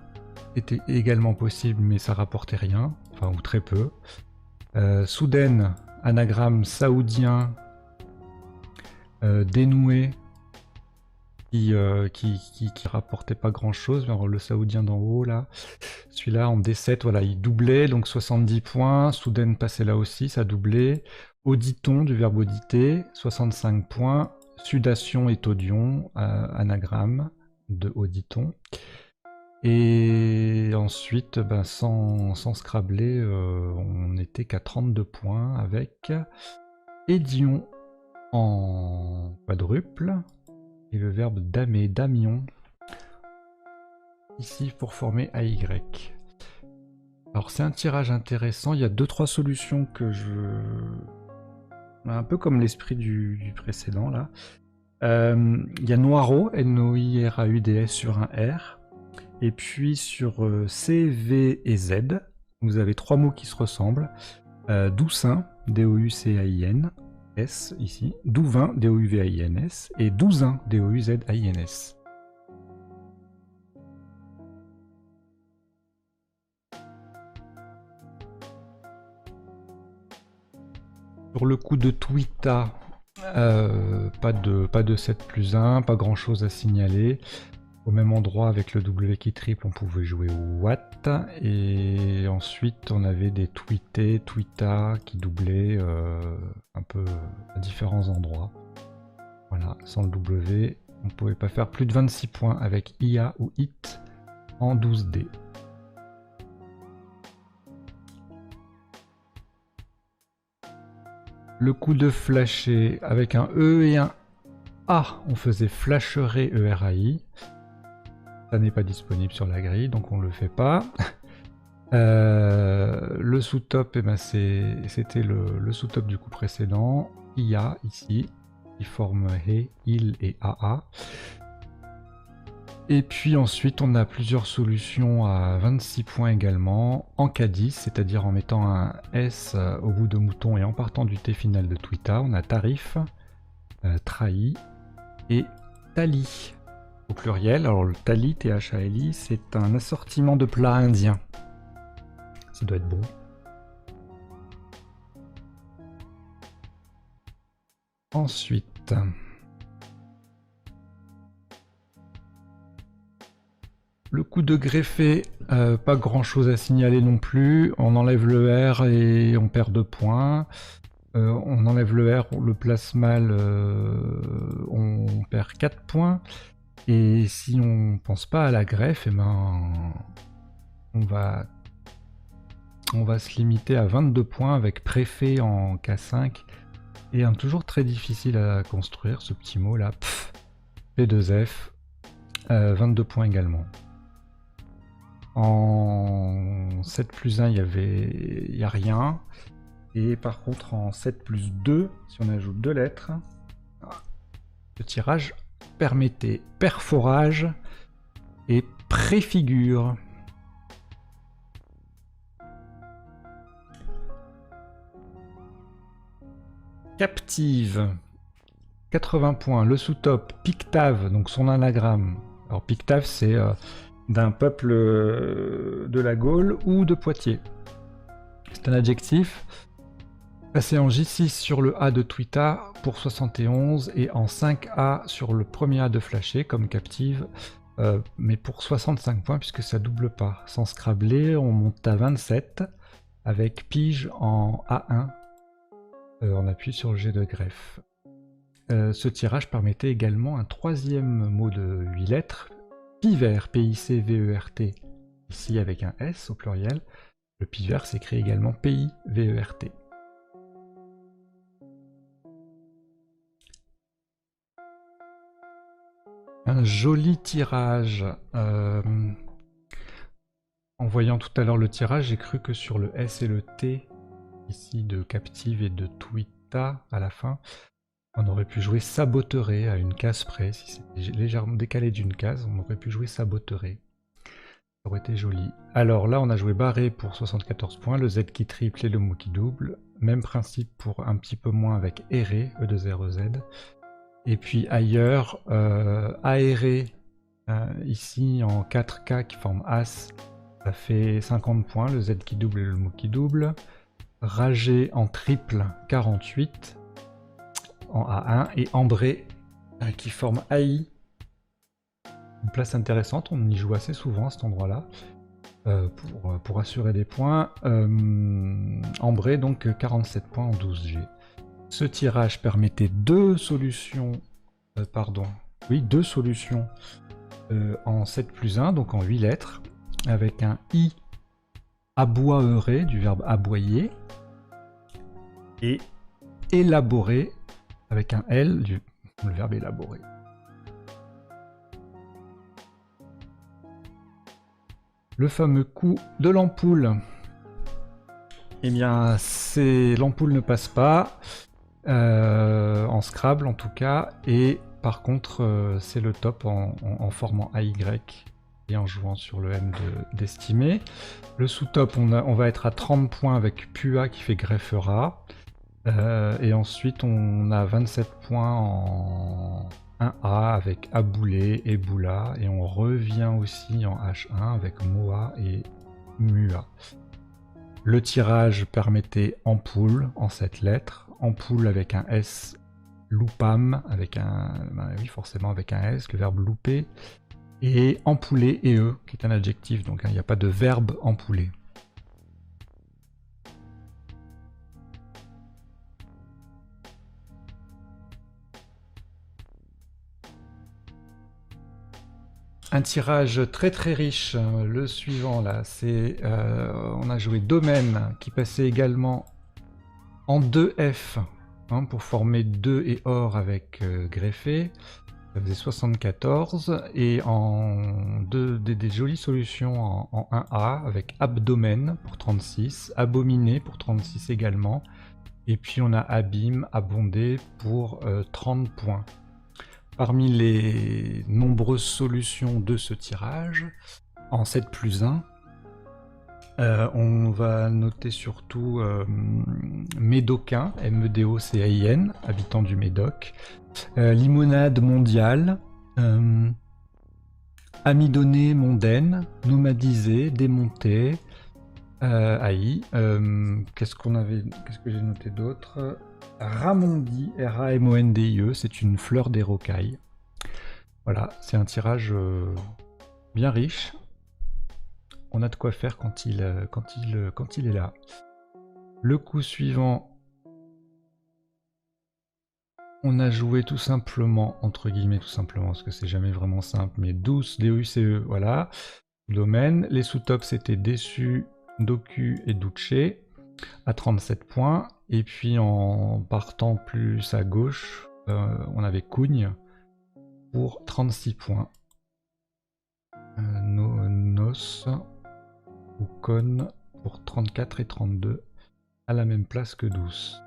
était également possible, mais ça rapportait rien, enfin ou très peu. Soudaine, anagramme saoudien, dénoué, qui rapportait pas grand chose. Alors, le saoudien d'en haut là, celui-là en D7, voilà, il doublait, donc 70 points. Soudaine passait là aussi, ça doublait. Auditon du verbe auditer, 65 points. Sudation et taudion, anagramme de auditon. Et ensuite, ben, sans scrabler, on n'était qu'à 32 points avec édion en quadruple et le verbe damer, damion, ici pour former AY. Alors c'est un tirage intéressant, il y a 2-3 solutions que un peu comme l'esprit du précédent là. Il y a Noirau, N-O-I-R-A-U-D-S sur un R. Et puis sur C, V et Z, vous avez 3 mots qui se ressemblent. Doucin, D-O-U-C-A-I-N, S ici. Douvin, D-O-U-V-A-I-N-S. Et Douzin, D-O-U-Z-A-I-N-S. Sur le coup de Twitter, pas de 7 plus 1, pas grand chose à signaler. Au même endroit avec le W qui triple, on pouvait jouer Watt. Et ensuite, on avait des tweetés, tweeta qui doublaient un peu à différents endroits. Voilà, sans le W, on ne pouvait pas faire plus de 26 points avec IA ou IT en 12D. Le coup de flasher avec un E et un A, on faisait flasherer ERAI. Ça n'est pas disponible sur la grille, donc on ne le fait pas. Le sous-top, eh ben c'était le sous-top du coup précédent. IA ici, qui forme He, Il et AA. Et puis ensuite, on a plusieurs solutions à 26 points également, en K10, c'est-à-dire en mettant un S au bout de mouton et en partant du T final de Twita. On a tarif, trahi et tali au pluriel. Alors le tali, T-H-A-L-I, c'est un assortiment de plats indiens. Ça doit être bon. Ensuite, coup de greffé, pas grand chose à signaler non plus. On enlève le R et on perd 2 points. On enlève le R, le place mal, on perd 4 points. Et si on pense pas à la greffe, eh ben, on va se limiter à 22 points avec préfet en K5. Et toujours très difficile à construire, ce petit mot là. P2F, 22 points également. En 7 plus 1, il n'y a rien. Et par contre, en 7 plus 2, si on ajoute 2 lettres, le tirage permettait perforage et préfigure. Captive, 80 points. Le sous-top, Pictave, donc son anagramme. Alors Pictave, c'est d'un peuple de la Gaule ou de Poitiers. C'est un adjectif. Passé en J6 sur le A de Twitter pour 71 et en 5A sur le premier A de Flashé comme captive, mais pour 65 points puisque ça double pas. Sans scrabler, on monte à 27 avec pige en A1. On appuie sur le G de greffe. Ce tirage permettait également un troisième mot de 8 lettres, pivert, P-I-C-V-E-R-T, ici avec un S au pluriel. Le pivert s'écrit également P-I-V-E-R-T. Un joli tirage. En voyant tout à l'heure le tirage, j'ai cru que sur le S et le T, ici de captive et de Twita à la fin, on aurait pu jouer saboterait à une case près. Si c'était légèrement décalé d'une case, on aurait pu jouer saboterait. Ça aurait été joli. Alors là, on a joué barré pour 74 points, le Z qui triple et le mot qui double. Même principe pour un petit peu moins avec erré, E2REZ. Et puis ailleurs, aéré, ici en 4K qui forme As, ça fait 50 points, le Z qui double et le mot qui double. Ragé en triple, 48 en A1. Et ambré qui forme AI. Une place intéressante, on y joue assez souvent à cet endroit-là. Pour assurer des points. Ambré, donc 47 points en 12G. Ce tirage permettait deux solutions en 7 plus 1, donc en 8 lettres, avec un I aboierait du verbe aboyer, et élaborer avec un L du le verbe élaborer. Le fameux coup de l'ampoule. Eh bien, l'ampoule ne passe pas. En Scrabble en tout cas, et par contre c'est le top en formant AY et en jouant sur le M d'estimer. Le sous-top, on va être à 30 points avec Pua qui fait greffera, et ensuite on a 27 points en 1A avec Aboulé et Boula, et on revient aussi en H1 avec Moa et Mua. Le tirage permettait ampoule en 7 lettres, ampoule avec un S, loupam avec oui forcément avec un S, le verbe louper, et empouler et E qui est un adjectif, donc il n'y a pas de verbe empouler. Un tirage très très riche, le suivant là, c'est on a joué domaine qui passait également en 2F, hein, pour former 2 et or avec greffé, ça faisait 74, et en des jolies solutions en 1A avec abdomen pour 36, abominé pour 36 également, et puis on a abîme, abondé pour 30 points. Parmi les nombreuses solutions de ce tirage, en 7 plus 1, on va noter surtout Médocain, M-E-D-O-C-A-I-N, habitant du Médoc, limonade mondiale, amidonné mondaine, nomadisé, démonté, AI. Qu'est-ce que j'ai noté d'autre? Ramondi, R-A-M-O-N-D-I-E, c'est une fleur des rocailles. Voilà, c'est un tirage bien riche. on a de quoi faire quand il est là. Le coup suivant, on a joué tout simplement, entre guillemets tout simplement, parce que c'est jamais vraiment simple, mais 12 DUCE, voilà, domaine. Les sous-tops c'était Dessu, Doku et Duce à 37 points. Et puis en partant plus à gauche, on avait Kugne pour 36 points. Nos ou Con pour 34 et 32 à la même place que 12.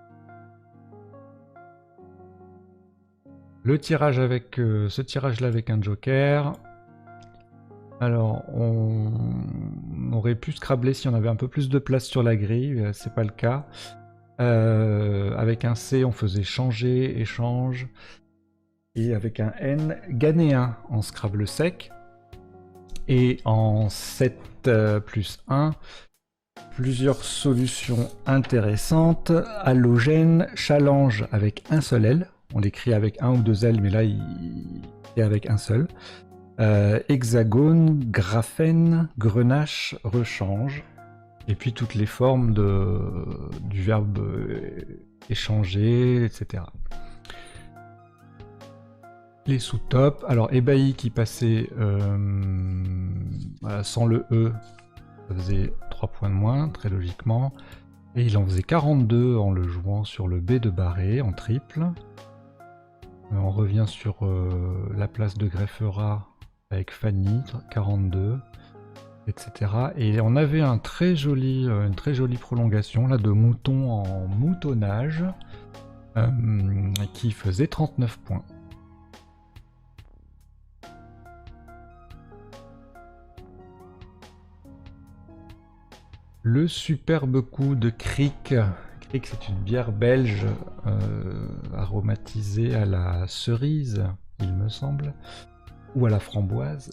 Le tirage avec ce tirage là avec un joker. Alors on aurait pu scrabler si on avait un peu plus de place sur la grille, c'est pas le cas. Avec un C on faisait changer, échange. Et avec un N, gagner 1 en Scrabble sec. Et en 7 plus 1, plusieurs solutions intéressantes. Halogène, challenge avec un seul L. On l'écrit avec un ou deux L, mais là il est avec un seul. Hexagone, graphène, grenache, rechange. Et puis toutes les formes du verbe échanger, etc. Les sous-tops, alors ébahi qui passait voilà, sans le E, ça faisait 3 points de moins, très logiquement. Et il en faisait 42 en le jouant sur le B de Barré, en triple. On revient sur la place de Greffera avec Fanny, 42, etc. Et on avait une très jolie prolongation là, de mouton en moutonnage qui faisait 39 points. Le superbe coup de Kriek. Kriek, c'est une bière belge aromatisée à la cerise, il me semble, ou à la framboise.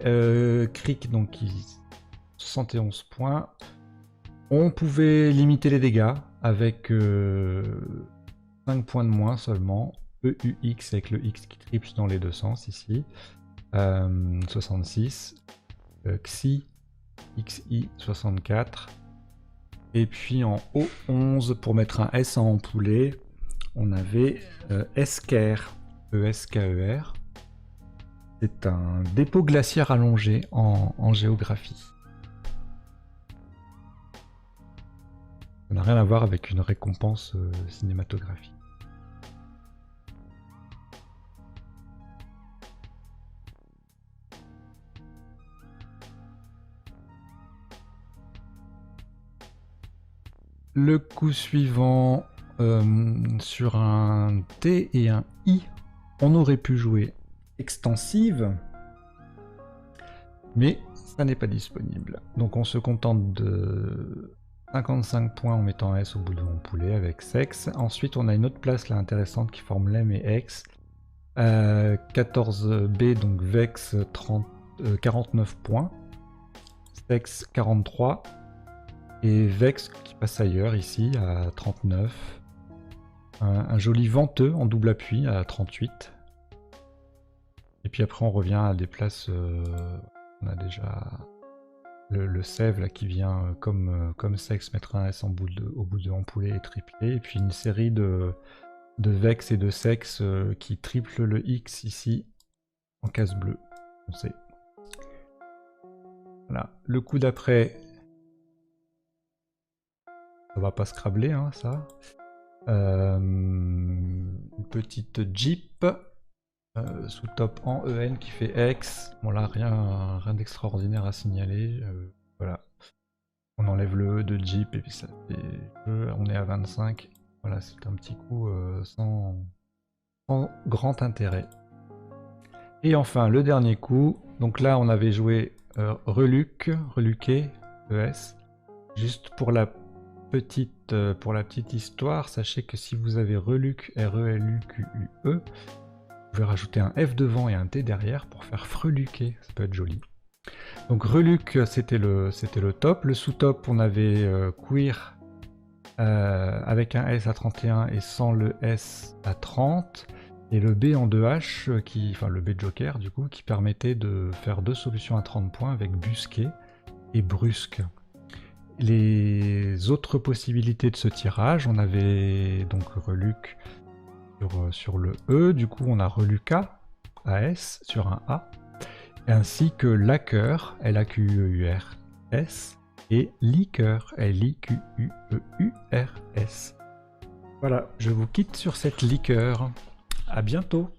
Kriek, donc, 71 points. On pouvait limiter les dégâts avec 5 points de moins seulement. EUX avec le X qui triple dans les deux sens ici. 66. Xi. XI 64. Et puis en O11, pour mettre un S en poulet, on avait Esker, E-S-K-E-R. C'est un dépôt glaciaire allongé en géographie. Ça n'a rien à voir avec une récompense cinématographique. Le coup suivant, sur un T et un I, on aurait pu jouer extensive, mais ça n'est pas disponible. Donc on se contente de 55 points en mettant S au bout de mon poulet avec sexe. Ensuite on a une autre place là intéressante qui forme lem et ex. 14B, donc vex 49 points. Sexe 43. Et Vex qui passe ailleurs ici à 39. Un joli venteux en double appui à 38. Et puis après on revient à des places... on a déjà le sève là qui vient comme sexe mettre un S au bout de empoulet et triplé. Et puis une série de Vex et de sexe qui triple le X ici en case bleue. On sait. Voilà. Le coup d'après... Ça va pas scrabler, hein, ça. Une petite Jeep sous top en EN qui fait X. Bon là, rien d'extraordinaire à signaler. Voilà. On enlève le E de Jeep et puis ça fait... On est à 25. Voilà, c'est un petit coup sans grand intérêt. Et enfin, le dernier coup. Donc là, on avait joué reluqué, ES. Juste pour la petite histoire, sachez que si vous avez reluque, R-E-L-U-Q-U-E, vous pouvez rajouter un F devant et un T derrière pour faire freluquer, ça peut être joli. Donc reluque, c'était le top. Le sous-top, on avait queer avec un S à 31 et sans le S à 30. Et le B en 2H, enfin le B joker du coup, qui permettait de faire deux solutions à 30 points avec busquet. et brusque. Les autres possibilités de ce tirage, on avait donc reluc sur le E, du coup on a reluca, AS, sur un A, ainsi que laqueur, L-A-Q-U-E-U-R-S, et liqueur, L-I-Q-U-E-U-R-S. Voilà, je vous quitte sur cette liqueur. À bientôt!